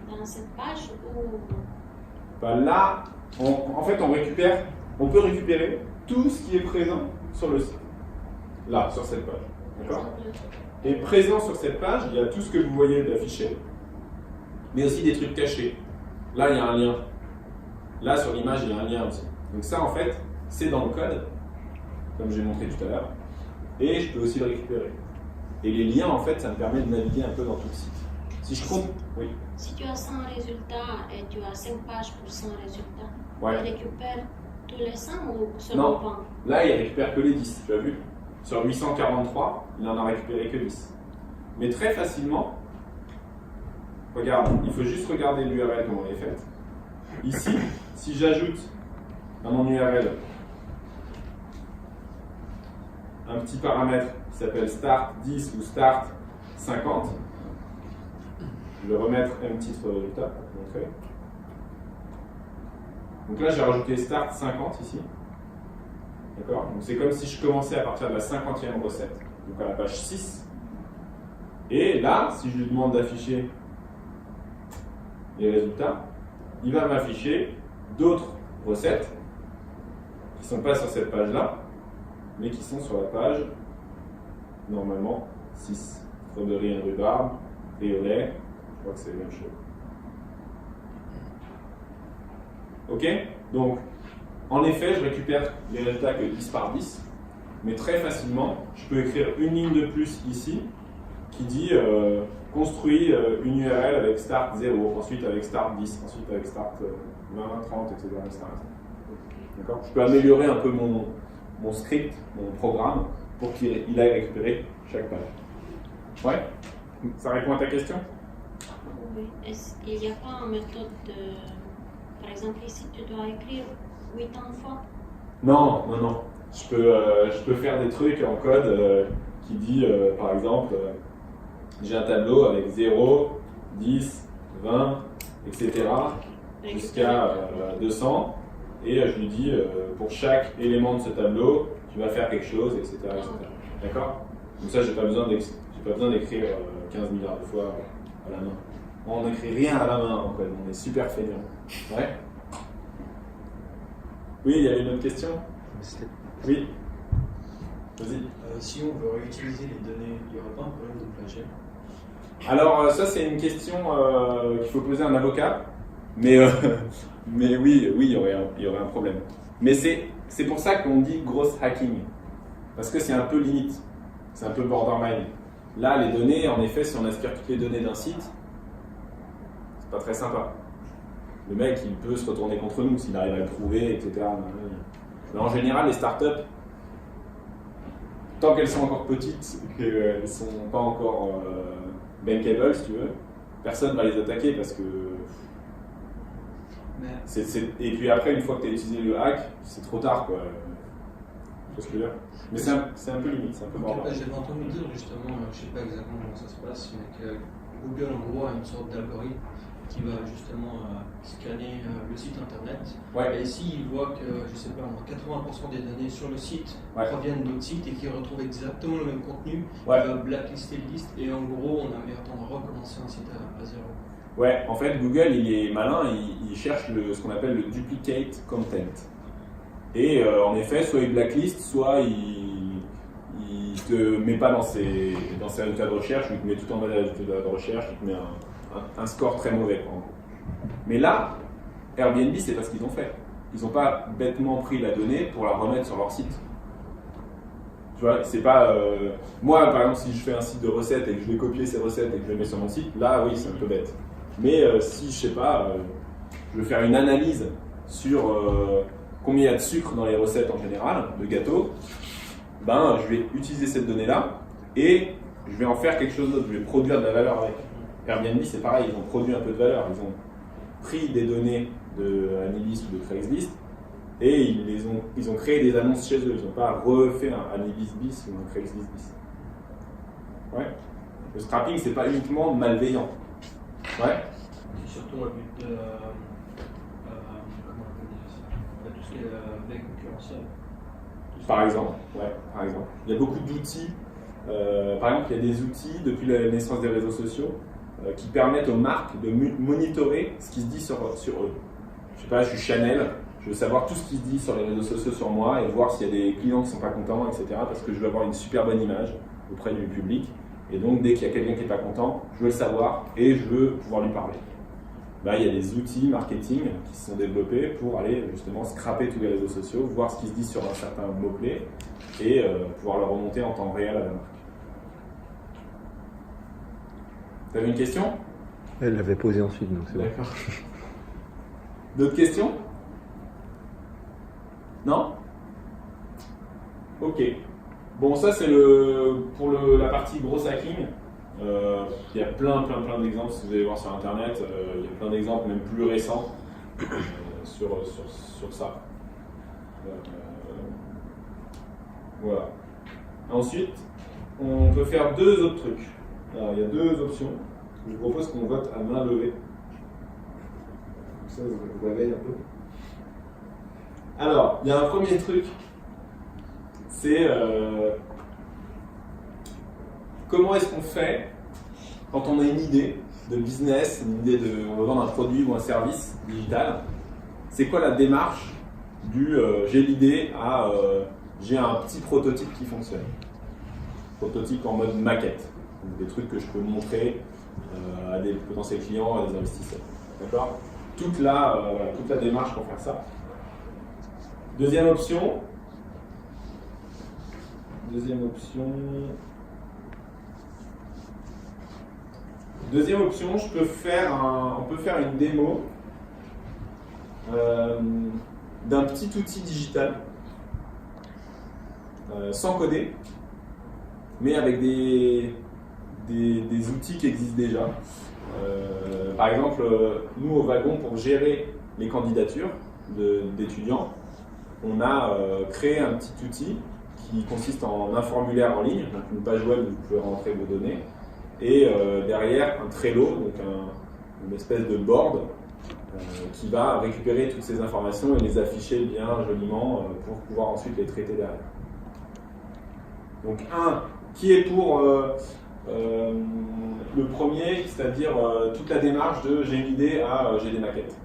dans cette page ou... Là, en fait, on peut récupérer tout ce qui est présent sur le site. Là, sur cette page. D'accord? Et présent sur cette page, il y a tout ce que vous voyez d'affiché, mais aussi des trucs cachés. Là, il y a un lien. Là, sur l'image, il y a un lien aussi. Donc ça, en fait, c'est dans le code, comme j'ai montré tout à l'heure, et je peux aussi le récupérer. Et les liens, en fait, ça me permet de naviguer un peu dans tout le site. Si je compte, oui. Si tu as 100 résultats et tu as 5 pages pour 100 résultats, Ouais. tu récupères tous les 100 ou seulement Non. 20? Là, il récupère que les 10, tu as vu? Sur 843, il n'en a récupéré que 10. Mais très facilement, regarde, il faut juste regarder l'URL comment elle est faite. Ici, si j'ajoute à mon URL un petit paramètre qui s'appelle start 10 ou start 50, je vais remettre un titre résultat pour montrer. Donc là, j'ai rajouté start 50 ici. D'accord? Donc c'est comme si je commençais à partir de la 50e recette, donc à la page 6. Et là, si je lui demande d'afficher les résultats, il va m'afficher d'autres recettes qui ne sont pas sur cette page-là, mais qui sont sur la page, normalement, 6. Strawberry and rhubarbe, riz au lait, je crois que c'est la même chose. Ok? Donc, en effet, je récupère les résultats que 10 par 10, mais très facilement, je peux écrire une ligne de plus ici qui dit construis une URL avec start 0, ensuite avec start 10, ensuite avec start 20, 30, etc. D'accord? Je peux améliorer un peu mon script, mon programme, pour qu'il aille récupérer chaque page. Ouais? Ça répond à ta question? Oui. Est-ce qu'il n'y a pas une méthode de... Par exemple, ici, tu dois écrire 8 fois? Non. Je peux faire des trucs en code qui dit, par exemple, j'ai un tableau avec 0, 10, 20, etc. jusqu'à 200. Et je lui dis, pour chaque élément de ce tableau, tu vas faire quelque chose, etc. D'accord? Donc ça, j'ai pas besoin d'écrire 15 milliards de fois à la main. On n'écrit rien à la main en code, on est super feignant. Ouais? Oui, il y avait une autre question? Oui. Vas-y. Si on veut réutiliser les données, il n'y aura pas un problème de plagiat? Alors ça c'est une question qu'il faut poser à un avocat, mais oui, il y aurait un problème. Mais c'est pour ça qu'on dit gross hacking, parce que c'est un peu limite, c'est un peu borderline. Là les données, en effet, si on aspire toutes les données d'un site, c'est pas très sympa. Le mec il peut se retourner contre nous s'il arrive à le trouver, etc. Mais en général les startups, tant qu'elles sont encore petites, qu'elles ne sont pas encore bankable, si tu veux, personne ne va les attaquer parce que. Et puis après, une fois que tu as utilisé le hack, c'est trop tard, quoi. Tu vois ce que je veux dire? Mais c'est un peu limite, c'est un peu border. J'avais entendu dire justement, je ne sais pas exactement comment ça se passe, mais que Google en gros a une sorte d'algorithme qui va justement scanner le site internet. Ouais. Et s'il voit que, je sais pas, 80% des données sur le site Ouais. proviennent d'autres sites et qu'ils retrouvent exactement le même contenu, Ouais. il va blacklister le liste et en gros on a meilleur temps de recommencer un site à zéro. Ouais, en fait, Google, il est malin, il cherche ce qu'on appelle le duplicate content. Et en effet, soit il blacklist, soit il te met pas dans ses résultats de recherche, il te met tout en bas des résultats de recherche, il te met un score très mauvais, en gros. Mais là, Airbnb, c'est pas ce qu'ils ont fait. Ils n'ont pas bêtement pris la donnée pour la remettre sur leur site. Tu vois, c'est pas... moi, par exemple, si je fais un site de recettes et que je vais copier ces recettes et que je les mets sur mon site, là, oui, c'est un peu bête. Mais si, je sais pas, je veux faire une analyse sur combien il y a de sucre dans les recettes en général, de gâteaux, ben, je vais utiliser cette donnée-là et je vais en faire quelque chose d'autre, je vais produire de la valeur avec. Airbnb, c'est pareil, ils ont produit un peu de valeur, ils ont pris des données de Anibis ou de Craigslist et ils ont créé des annonces chez eux, ils n'ont pas refait un Anibis bis ou un Craigslist bis. Ouais. Le scrapping, c'est pas uniquement malveillant. Ouais. C'est surtout un but de. Comment on peut dire ça? Tout ce qui est veille concurrentielle. Par exemple, ouais, par exemple. Il y a beaucoup d'outils. Par exemple, il y a des outils depuis la naissance des réseaux sociaux qui permettent aux marques de monitorer ce qui se dit sur eux. Je sais pas, je suis Chanel, je veux savoir tout ce qui se dit sur les réseaux sociaux sur moi et voir s'il y a des clients qui sont pas contents, etc. Parce que je veux avoir une super bonne image auprès du public. Et donc, dès qu'il y a quelqu'un qui n'est pas content, je veux le savoir et je veux pouvoir lui parler. Là, il y a des outils marketing qui se sont développés pour aller justement scraper tous les réseaux sociaux, voir ce qui se dit sur un certain mot-clé et pouvoir le remonter en temps réel à la marque. Vous avez une question? Elle l'avait posée ensuite, donc c'est bon. D'accord. D'autres questions? Non? Ok. Bon, ça c'est pour la partie gros hacking. Il y a plein d'exemples, si vous allez voir sur internet, il y a plein d'exemples même plus récents sur ça. Voilà. Ensuite, on peut faire deux autres trucs. Alors, il y a deux options. Je vous propose qu'on vote à main levée. Comme ça, vous réveille un peu. Alors, il y a un premier truc. C'est comment est-ce qu'on fait quand on a une idée de business, une idée de on veut vendre un produit ou un service digital. C'est quoi la démarche du j'ai l'idée à j'ai un petit prototype qui fonctionne. Prototype en mode maquette, donc des trucs que je peux montrer à des potentiels clients, à des investisseurs. D'accord ? Toute la démarche pour faire ça. Deuxième option, on peut faire une démo d'un petit outil digital sans coder, mais avec des outils qui existent déjà. Par exemple, nous au Wagon, pour gérer les candidatures d'étudiants, on a créé un petit outil qui consiste en un formulaire en ligne, donc une page web où vous pouvez rentrer vos données, et derrière un Trello, donc une espèce de board qui va récupérer toutes ces informations et les afficher bien joliment pour pouvoir ensuite les traiter derrière. Donc qui est pour le premier, c'est-à-dire toute la démarche de j'ai une idée à j'ai des maquettes.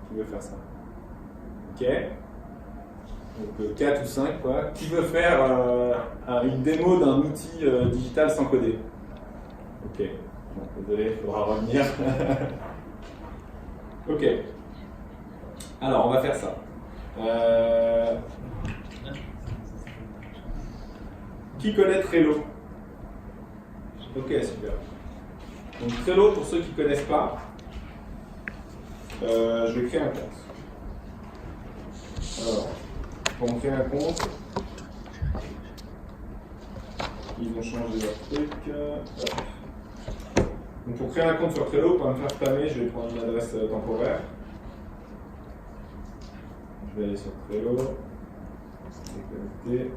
Qui veut faire ça? Ok. Donc 4 ou 5 quoi. Qui veut faire une démo d'un outil digital sans coder? Ok. Bon, désolé, il faudra revenir. Ok. Alors, on va faire ça. Qui connaît Trello? Ok, super. Donc Trello, pour ceux qui ne connaissent pas, je vais créer un compte. Alors, pour créer un compte, ils ont changé leur truc. Donc pour créer un compte sur Trello, pour me faire spammer, je vais prendre une adresse temporaire. Je vais aller sur Trello. Sécurité.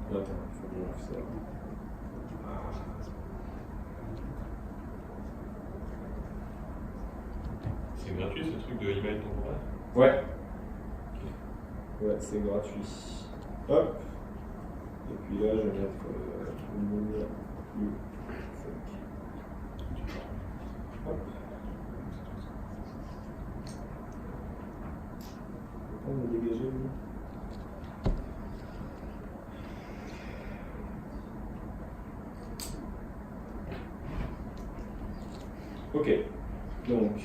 Attends, il faut que je fasse ça. C'est gratuit ce truc de email temporaire? Ouais. Ouais, c'est gratuit. Hop. Et puis là, je vais mettre une ligne plus. Hop. On va dégager lui. Ok. Donc,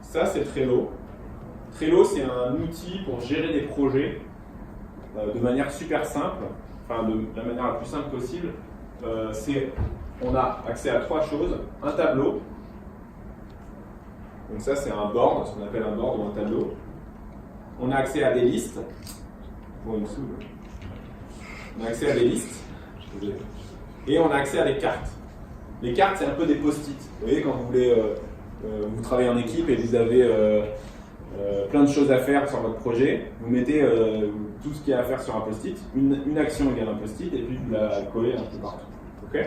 ça c'est Trello. Trello, c'est un outil pour gérer des projets de manière super simple, enfin de la manière la plus simple possible. On a accès à 3 choses, un tableau, Donc ça, c'est un board, ce qu'on appelle un board ou un tableau. On a accès à des listes. Bon, il me saoule. On a accès à des listes. Et on a accès à des cartes. Les cartes, c'est un peu des post-it. Vous voyez, quand vous voulez, vous travaillez en équipe et vous avez plein de choses à faire sur votre projet, vous mettez tout ce qu'il y a à faire sur un post-it, une action égale un post-it, et puis vous la collez un peu partout. Ok ?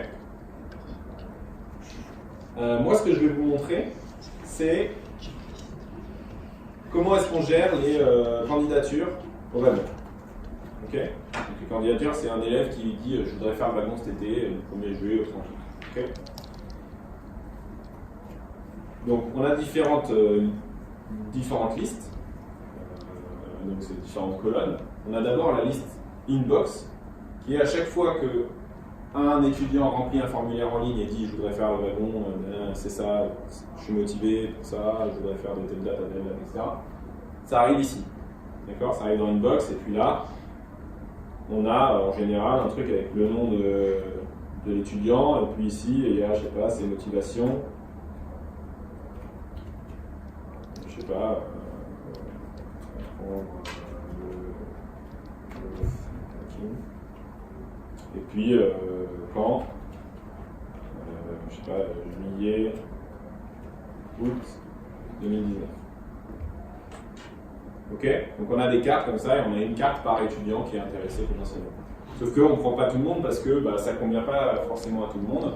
Moi, ce que je vais vous montrer, c'est comment est-ce qu'on gère les candidatures au wagon. Ok ? Donc, les candidatures, c'est un élève qui dit je voudrais faire le wagon cet été, le 1er juillet au 30 août. Ok ? Donc, on a différentes listes, donc c'est différentes colonnes. On a d'abord la liste inbox, qui est à chaque fois que un étudiant remplit un formulaire en ligne et dit je voudrais faire le wagon, c'est ça, je suis motivé pour ça, je voudrais faire de telle date à telle date, etc. Ça arrive ici, d'accord ? Ça arrive dans inbox et puis là, on a en général un truc avec le nom de l'étudiant et puis ici il y a, je sais pas, ses motivations. Je sais pas, et puis quand, je sais pas, juillet, août 2019. Ok ? Donc on a des cartes comme ça et on a une carte par étudiant qui est intéressé potentiellement. Sauf qu'on ne prend pas tout le monde parce que ça ne convient pas forcément à tout le monde.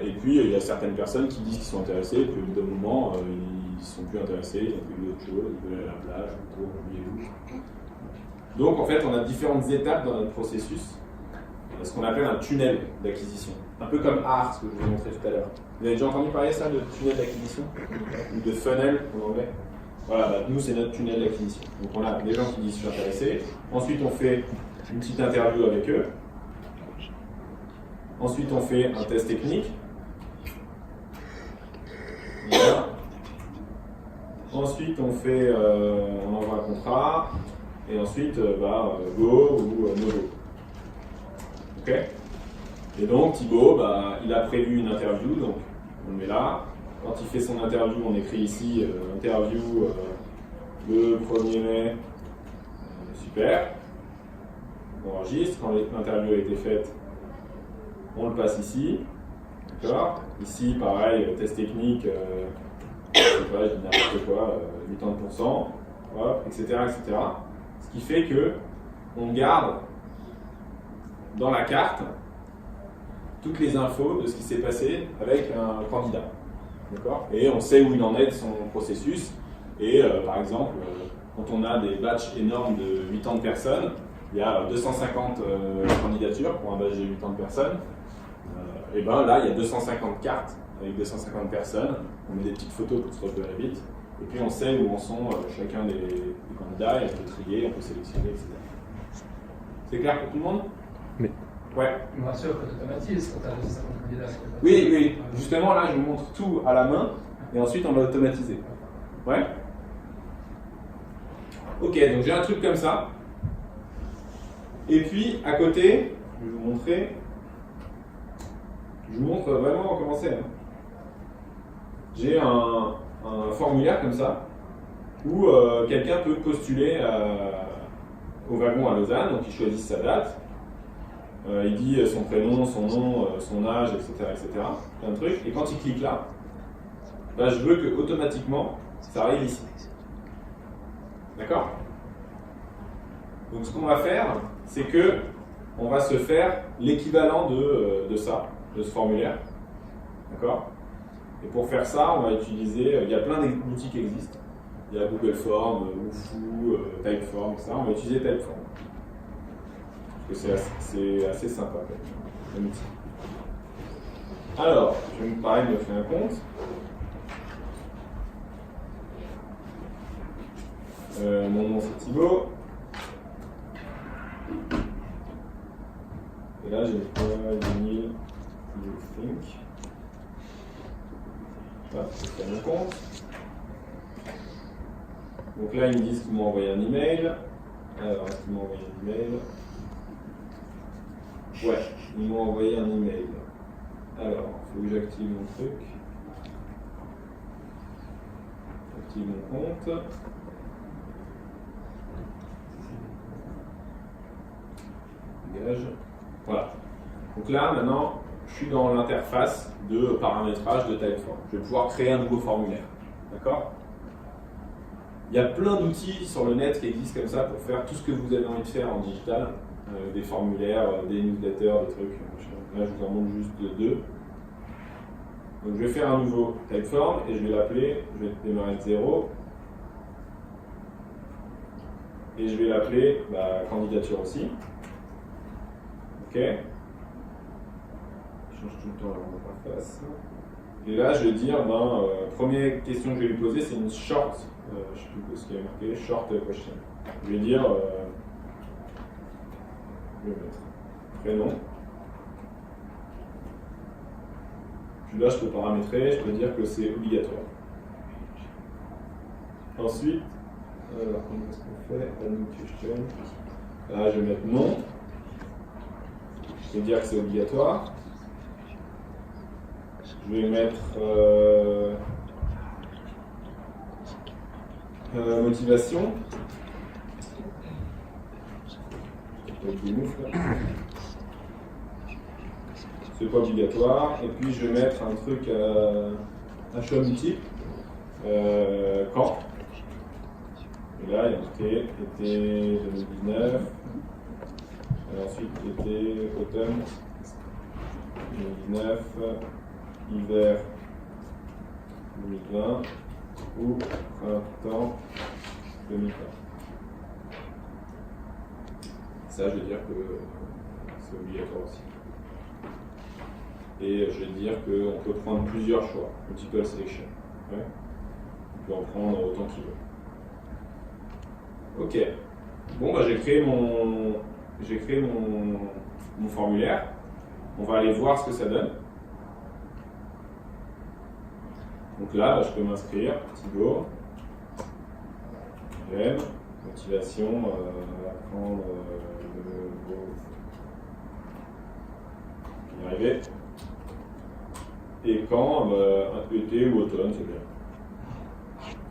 Et puis il y a certaines personnes qui disent qu'ils sont intéressés et puis au bout d'un moment ils ne sont plus intéressés, ils ont fait d'autres choses, ils veulent aller à la plage, autour, donc en fait on a différentes étapes dans notre processus, ce qu'on appelle un tunnel d'acquisition. Un peu comme ART, ce que je vous ai montré tout à l'heure. Vous avez déjà entendu parler de ça, de tunnel d'acquisition ? Ou de funnel en anglais ? Voilà, nous c'est notre tunnel d'acquisition. Donc on a des gens qui disent je suis intéressé, ensuite on fait une petite interview avec eux, ensuite on fait un test technique, voilà. Ensuite on fait, on envoie un contrat, et ensuite go ou no go. Ok ? Et donc Thibaut, il a prévu une interview, donc on le met là. Quand il fait son interview, on écrit ici interview le 1er mai, super. On enregistre, quand l'interview a été faite, on le passe ici. D'accord ? Ici, pareil, test technique, je sais pas, je dis n'importe quoi, 80%, hop, etc., etc. Ce qui fait que on garde dans la carte toutes les infos de ce qui s'est passé avec un candidat. D'accord ? Et on sait où il en est de son processus. Et par exemple, quand on a des batchs énormes de 80 personnes, il y a 250 candidatures pour un batch de 80 personnes. Et là, il y a 250 cartes avec 250 personnes. On met des petites photos pour se repérer vite. Et puis on sait où en sont chacun des candidats, et on peut trier, on peut sélectionner, etc. C'est clair pour tout le monde ? Oui. Ouais. Je me rassure que tu automatises quand tu as 250 candidats. Oui. Justement, là, je vous montre tout à la main, et ensuite on va automatiser. Ouais ? Ok, donc j'ai un truc comme ça. Et puis, à côté, je vais vous montrer. Je vous montre vraiment comment c'est. J'ai un formulaire comme ça, où quelqu'un peut postuler au wagon à Lausanne, donc il choisit sa date. Il dit son prénom, son nom, son âge, etc., etc. Plein de trucs. Et quand il clique là, je veux que automatiquement ça arrive ici. D'accord ? Donc ce qu'on va faire, c'est que on va se faire l'équivalent de ça, de ce formulaire. D'accord ? Et pour faire ça, on va utiliser, il y a plein d'outils qui existent. Il y a Google Form, Wufoo, Typeform, etc. On va utiliser Typeform. Parce que c'est assez sympa comme outil. Alors, je vais me pareil me faire un compte. Mon nom c'est Thibaut. Et là j'ai quoi? 2000 think. Voilà, c'est mon compte. Donc là ils me disent qu'ils m'ont envoyé un email. Alors est-ce qu'ils m'ont envoyé un email? Ouais, ils m'ont envoyé un email. Alors, il faut que j'active mon truc. j'active mon compte. Dégage. Voilà. Donc là, maintenant, je suis dans l'interface de paramétrage de Typeform. Je vais pouvoir créer un nouveau formulaire. D'accord? Il y a plein d'outils sur le net qui existent comme ça pour faire tout ce que vous avez envie de faire en digital. Des formulaires, des newsletters, des trucs. Là, je vous en montre juste deux. Donc, je vais faire un nouveau Typeform et je vais l'appeler, je vais démarrer de 0. Et je vais l'appeler candidature aussi. Ok. Je change tout le temps l'interface. Et là, je vais dire, première question que je vais lui poser, c'est une short, je ne sais plus ce qu'il y a marqué, short question. Je vais dire, je vais mettre prénom. Puis là, je peux paramétrer, je peux dire que c'est obligatoire. Ensuite, qu'est-ce qu'on fait? Add question. Là, je vais mettre non. Je vais dire que c'est obligatoire. Je vais mettre motivation. Avec des moufles. C'est pas obligatoire. Et puis je vais mettre un truc à choix multiple. Quand. Et là, il y a marqué été 2019. Et ensuite, été, automne 2019, hiver 2020 ou printemps 2020. Ça, je vais dire que c'est obligatoire aussi. Et je vais dire qu'on peut prendre plusieurs choix, multiple selection. Ouais. On peut en prendre autant qu'il veut. Ok. Bon, j'ai créé mon formulaire. On va aller voir ce que ça donne. Donc là, je peux m'inscrire. Thibaut. J'aime. Motivation. Apprendre y arriver. Et quand été ou automne, c'est bien.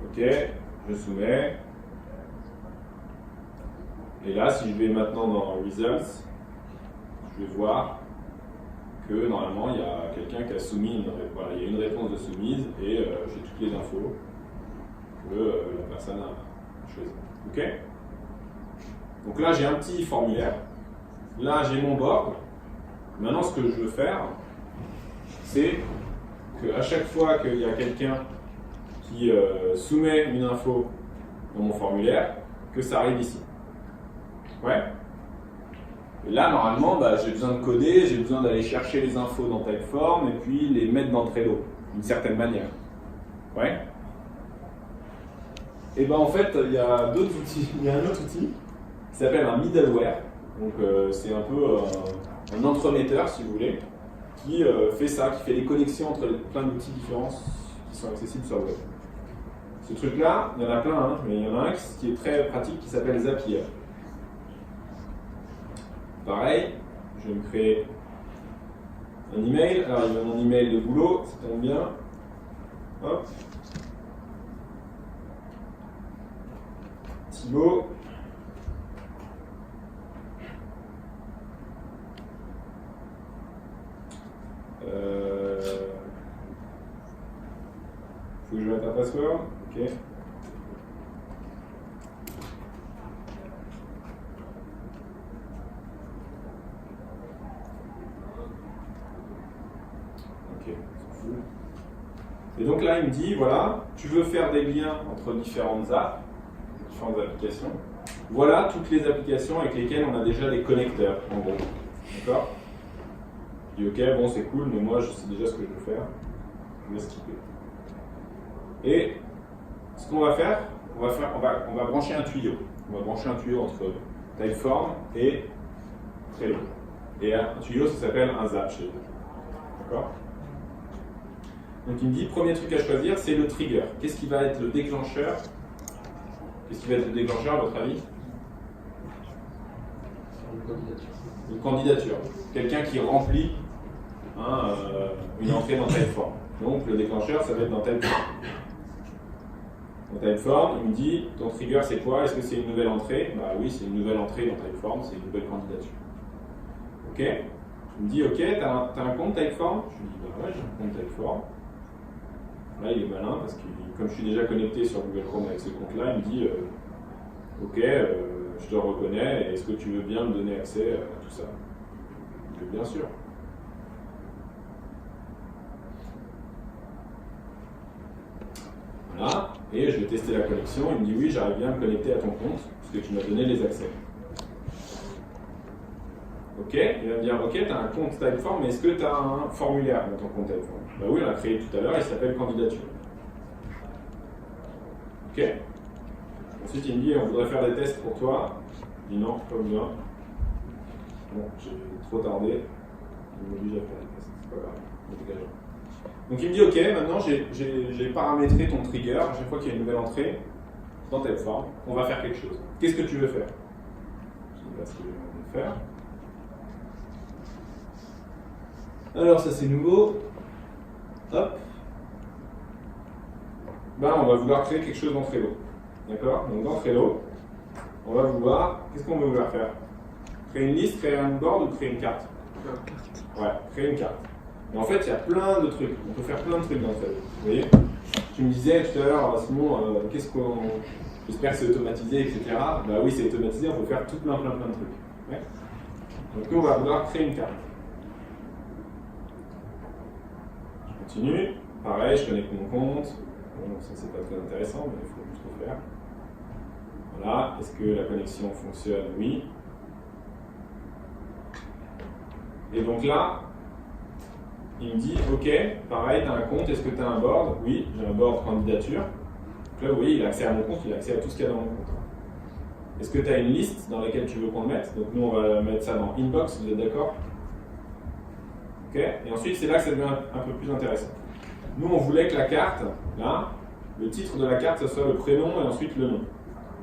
Ok. Je soumets. Et là, si je vais maintenant dans Results, je vais voir que normalement, il y a quelqu'un qui a soumis une réponse. Voilà, il y a une réponse de soumise et j'ai toutes les infos que la personne a choisies. Ok? Donc là, j'ai un petit formulaire. Là, j'ai mon board. Maintenant, ce que je veux faire, c'est qu'à chaque fois qu'il y a quelqu'un qui soumet une info dans mon formulaire, que ça arrive ici. Ouais. Et là, normalement, j'ai besoin de coder, j'ai besoin d'aller chercher les infos dans Typeform et puis les mettre dans Trello, d'une certaine manière. Ouais. Et en fait, il y a d'autres outils. Il y a un autre outil qui s'appelle un middleware. Donc, c'est un peu un entremetteur, si vous voulez, qui fait ça, qui fait les connexions entre plein d'outils différents qui sont accessibles sur le web. Ce truc-là, il y en a plein, mais il y en a un qui est très pratique qui s'appelle Zapier. Pareil, je vais me créer un email. Alors, il y a mon email de boulot, ça tombe bien. Hop. Thibaut. Faut que je mette un password. Ok. Et donc là, il me dit, voilà, tu veux faire des liens entre différentes apps, différentes applications. Voilà toutes les applications avec lesquelles on a déjà des connecteurs, en gros. D'accord? Je dis, ok, bon, c'est cool, mais moi, je sais déjà ce que je veux faire. Je vais skipper. Et ce qu'on va faire, on va brancher un tuyau. On va brancher un tuyau entre Typeform et Trello. Et un tuyau, ça s'appelle un zap chez nous. D'accord? Donc il me dit, premier truc à choisir, c'est le trigger. Qu'est-ce qui va être le déclencheur? Qu'est-ce qui va être le déclencheur, à votre avis? Une candidature. Quelqu'un qui remplit une entrée dans Typeform. Donc le déclencheur, ça va être dans Typeform. Dans Typeform, il me dit ton trigger c'est quoi? Est-ce que c'est une nouvelle entrée? Bah oui, c'est une nouvelle entrée dans Typeform, c'est une nouvelle candidature. Ok? Il me dit ok, t'as un compte Typeform? Je lui dis bah ouais, j'ai un compte Typeform. Là il est malin parce que comme je suis déjà connecté sur Google Chrome avec ce compte-là, il me dit ok, je te reconnais, est-ce que tu veux bien me donner accès à tout ça? Je dis bien sûr. Voilà, et je vais tester la connexion, il me dit oui, j'arrive bien à me connecter à ton compte, parce que tu m'as donné les accès. Ok, il va me dire ok, tu as un compte Typeform, mais est-ce que tu as un formulaire dans ton compte Typeform? Bah oui, on l'a créé tout à l'heure, il s'appelle candidature. Ok. Ensuite, il me dit on voudrait faire des tests pour toi. Je dis non, pas besoin. Bon, j'ai trop tardé. Il m'oblige à faire des tests, c'est pas grave. Donc il me dit ok, maintenant j'ai paramétré ton trigger, à chaque fois qu'il y a une nouvelle entrée dans Typeform, on va faire quelque chose. Qu'est-ce que tu veux faire? Je dis bah, ce que je vais faire. Alors ça c'est nouveau. Hop. Ben, on va vouloir créer quelque chose dans Trello. D'accord? Donc dans Trello, on va vouloir, qu'est-ce qu'on va vouloir faire? Créer une liste, créer un board ou créer une carte? Ouais, créer une carte. Et en fait, il y a plein de trucs. On peut faire plein de trucs dans Trello. Vous voyez? Tu me disais tout à l'heure, Simon, qu'est-ce qu'on... J'espère que c'est automatisé, etc. Bah oui, c'est automatisé, on peut faire tout plein de trucs. Ouais. Donc nous, on va vouloir créer une carte. Je continue. Pareil, je connecte mon compte. Bon, ça c'est pas très intéressant, mais il faut juste le faire. Voilà. Est-ce que la connexion fonctionne? Oui. Et donc là, il me dit, ok, pareil, tu as un compte, est-ce que tu as un board? Oui, j'ai un board candidature. Donc là, vous voyez, il a accès à mon compte, il a accès à tout ce qu'il y a dans mon compte. Est-ce que tu as une liste dans laquelle tu veux qu'on le mette? Donc nous, on va mettre ça dans Inbox, vous êtes d'accord? Ok, et ensuite, c'est là que ça devient un peu plus intéressant. Nous, on voulait que la carte, là, le titre de la carte, ce soit le prénom et ensuite le nom.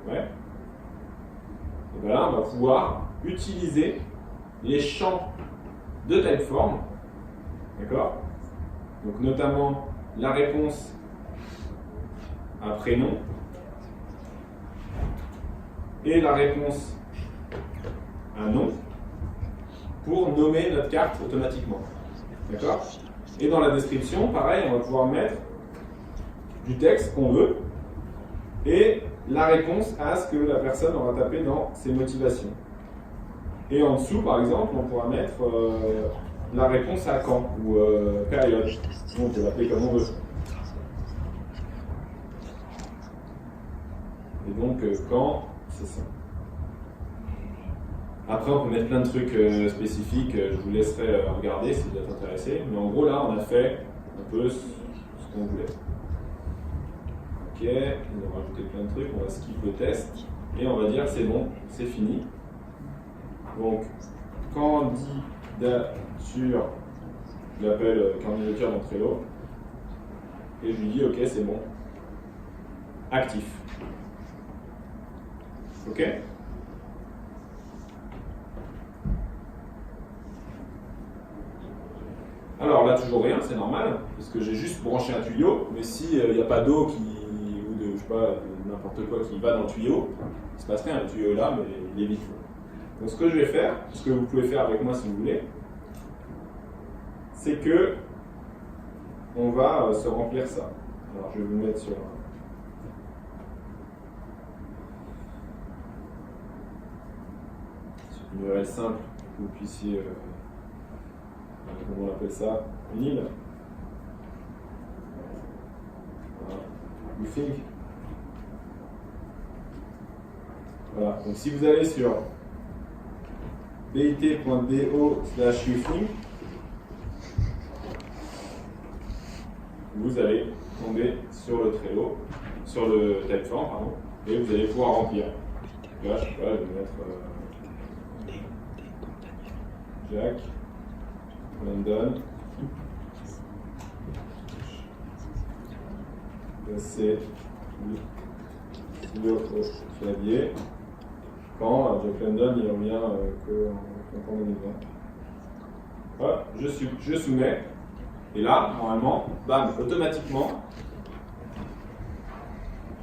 Ouais. Et bien là, on va pouvoir utiliser les champs de Typeform. D'accord? Donc notamment la réponse à prénom et la réponse à nom pour nommer notre carte automatiquement. D'accord? Et dans la description, pareil, on va pouvoir mettre du texte qu'on veut et la réponse à ce que la personne aura tapé dans ses motivations. Et en dessous, par exemple, on pourra mettre la réponse à quand ou période. On peut l'appeler comme on veut. Et donc, quand, c'est ça. Après, on peut mettre plein de trucs spécifiques, je vous laisserai regarder si vous êtes intéressé. Mais en gros, là, on a fait un peu ce qu'on voulait. Ok, on va rajouter plein de trucs, on va skip le test. Et on va dire, c'est bon, c'est fini. Donc, candidature, je l'appelle candidature dans Trello. Et je lui dis, ok, c'est bon. Actif. Ok? Alors là, toujours rien, c'est normal, parce que j'ai juste branché un tuyau, mais s'il n'y a pas d'eau ou de, je sais pas, de n'importe quoi qui va dans le tuyau, il ne se passe rien, le tuyau est là, mais il est vide. Donc ce que je vais faire, ce que vous pouvez faire avec moi si vous voulez, c'est que on va se remplir ça. Alors je vais vous mettre sur une URL simple pour que vous puissiez, comment on appelle ça, une île. Voilà. You think. Voilà, donc si vous allez sur bit.do/youthink, vous allez tomber sur le Trello, sur le Typeform, pardon, et vous allez pouvoir remplir. Là, je sais pas, je vais mettre Jack, London, c'est le clavier. Quand Jack London il revient qu'en 2020. Voilà, je soumets, et là, normalement, bam, automatiquement,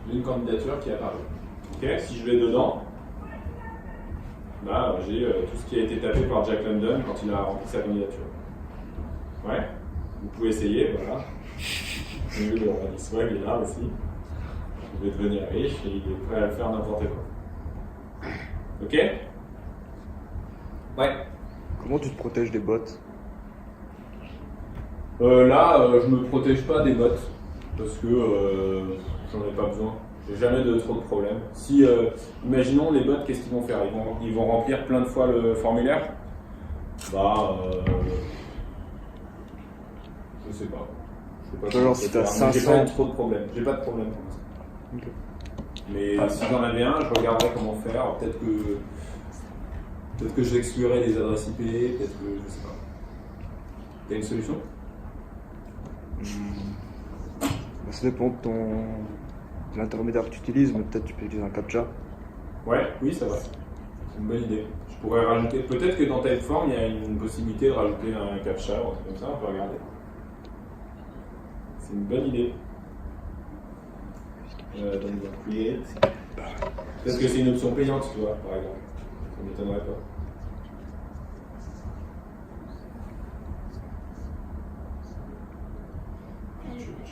j'ai une candidature qui est apparue. Okay, si je vais dedans, là j'ai tout ce qui a été tapé par Jack London quand il a rempli sa candidature. Ouais, vous pouvez essayer, voilà. Le Rally Swag est là aussi. Il veut devenir riche et il est prêt à faire n'importe quoi. Ok? Ouais. Comment tu te protèges des bots? Là, je me protège pas des bots parce que j'en ai pas besoin. J'ai jamais de trop de problèmes. Si, imaginons les bots, qu'est-ce qu'ils vont faire? Ils vont remplir plein de fois le formulaire. Bah, je sais pas. Alors si t'as 500... J'ai pas trop de problèmes. J'ai pas de problème pour l'instant. Okay. Mais si j'en avais un, je regarderais comment faire. Peut-être que j'exclurais les adresses IP. Peut-être que je sais pas. T'as une solution? Ça dépend de l'intermédiaire que tu utilises, mais peut-être tu peux utiliser un CAPTCHA. Ouais, oui, ça va. C'est une bonne idée. Je pourrais rajouter. Peut-être que dans Typeform, il y a une possibilité de rajouter un CAPTCHA ou un truc comme ça. On peut regarder. C'est une bonne idée. Donc, create. Peut-être que c'est une option payante, tu vois, par exemple. Ça ne m'étonnerait pas.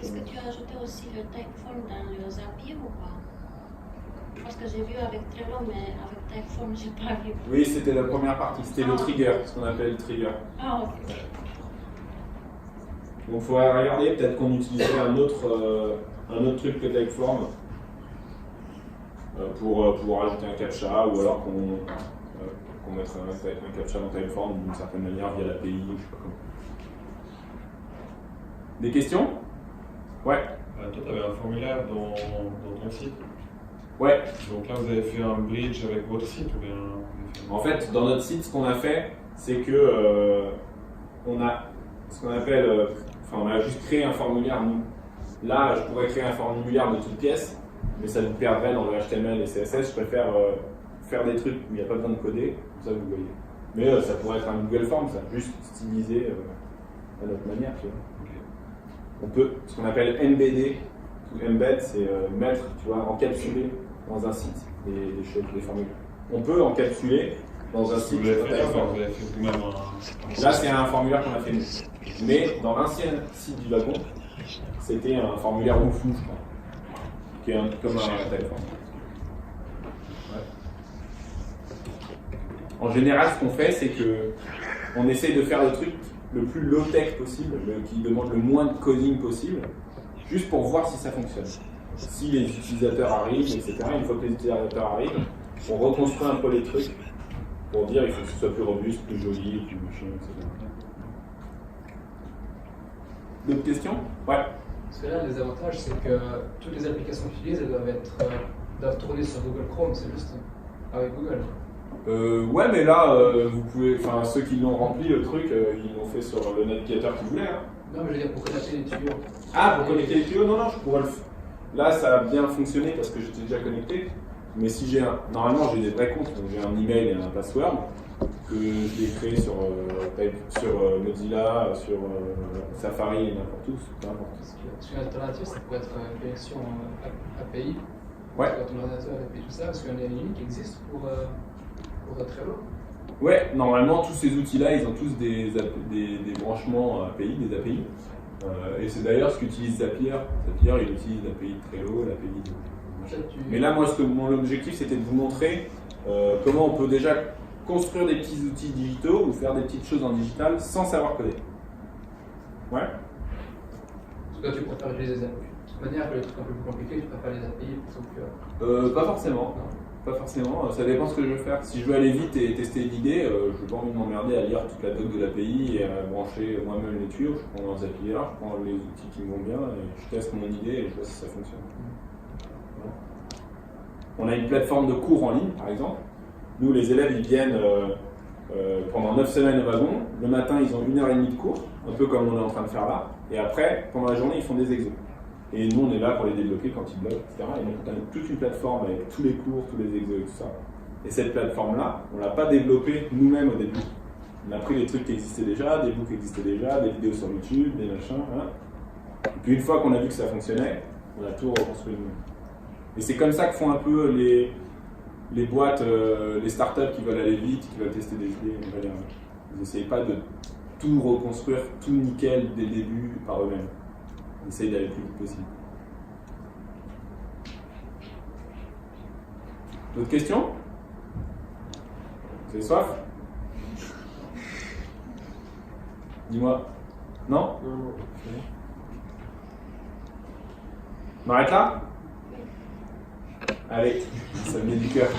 Est-ce que tu as ajouté aussi le Typeform dans le Zapier ou pas? Parce que j'ai vu avec Trello, mais avec Typeform, j'ai pas vu. Oui, c'était la première partie. C'était le trigger, ce qu'on appelle le trigger. Ah, ok. Donc il faudrait regarder, peut-être qu'on utilisait un autre truc que Typeform pour rajouter un CAPTCHA ou alors qu'on mettrait un CAPTCHA dans Typeform d'une certaine manière via l'API, je sais pas comment. Des questions? Ouais. Toi, tu avais un formulaire dans ton site. Ouais. Donc là, vous avez fait un bridge avec votre site ou bien... En fait, dans notre site, ce qu'on a fait, c'est que on a ce qu'on appelle... on a juste créé un formulaire, nous. Là, je pourrais créer un formulaire de toutes pièces, mais ça nous perdrait dans le HTML et CSS. Je préfère faire des trucs où il n'y a pas besoin de coder, comme ça vous voyez. Mais ça pourrait être un Google Form, ça, juste stylisé à notre manière, tu vois. On peut, ce qu'on appelle NBD, ou embed, c'est mettre, tu vois, encapsuler dans un site des choses, des formules. On peut encapsuler dans un site. Vous l'avez fait vous-même Là, c'est un formulaire qu'on a fait nous. Mais dans l'ancien site du wagon, c'était un formulaire Woufou, je crois, qui est comme un Typeform. Ouais. En général, ce qu'on fait, c'est que on essaye de faire le truc le plus low-tech possible, qui demande le moins de coding possible, juste pour voir si ça fonctionne. Si les utilisateurs arrivent, etc., une fois que les utilisateurs arrivent, on reconstruit un peu les trucs pour dire il faut que ce soit plus robuste, plus joli, plus machin, etc. D'autres questions? Ouais. Parce que là, les avantages, c'est que toutes les applications que tu utilises, elles doivent tourner sur Google Chrome, c'est juste avec Google. Ouais, mais là, vous pouvez, enfin, ceux qui l'ont rempli, le truc, ils l'ont fait sur le navigateur qu'ils voulaient. Hein. Non, mais je veux dire pour connecter les tuyaux. Ah, pour connecter les tuyaux? Non, je pourrais le faire. Là, ça a bien fonctionné parce que j'étais déjà connecté. Mais si j'ai normalement, j'ai des vrais comptes, donc j'ai un email et un password que je l'ai créé sur Mozilla, sur Safari et n'importe où, peu importe. Parce qu'une alternative, ça pourrait être une connexion API. Ouais. Sur ton ordinateur API, tout ça, parce qu'il y a une ligne qui existe pour Trello. Ouais, normalement, tous ces outils-là, ils ont tous des branchements API, des API. Et c'est d'ailleurs ce qu'utilise Zapier. Zapier, il utilise l'API de Trello, l'API de... Mais là, moi, mon objectif, c'était de vous montrer comment on peut déjà construire des petits outils digitaux ou faire des petites choses en digital sans savoir coder. Ouais. Parce que tu préfères utiliser les API. De toute manière, les trucs un peu plus compliqués, tu préfères les API plutôt que... Pas forcément. Non. Pas forcément, ça dépend ce que je veux faire. Si je veux aller vite et tester l'idée, je n'ai pas envie de m'emmerder à lire toute la doc de l'API et à brancher moi-même les tuyaux. Je prends Zapier, je prends les outils qui me vont bien et je teste mon idée et je vois si ça fonctionne. Voilà. On a une plateforme de cours en ligne, par exemple. Nous, les élèves, ils viennent pendant 9 semaines au wagon. Le matin, ils ont 1h30 de cours, un peu comme on est en train de faire là. Et après, pendant la journée, ils font des exos. Et nous, on est là pour les débloquer quand ils bloquent, etc. Et donc, on a toute une plateforme avec tous les cours, tous les exos et tout ça. Et cette plateforme-là, on ne l'a pas développée nous-mêmes au début. On a pris les trucs qui existaient déjà, des books qui existaient déjà, des vidéos sur YouTube, des machins. Hein. Et puis, une fois qu'on a vu que ça fonctionnait, on a tout reconstruit nous-mêmes. Et c'est comme ça que font un peu les boîtes, les startups qui veulent aller vite, qui veulent tester des idées. Ils n'essayent pas de tout reconstruire, tout nickel dès le début par eux-mêmes. Ils essayent d'aller le plus vite possible. D'autres questions? Vous avez soif? Dis-moi. Non? On arrête là? Allez, ça me met du cœur.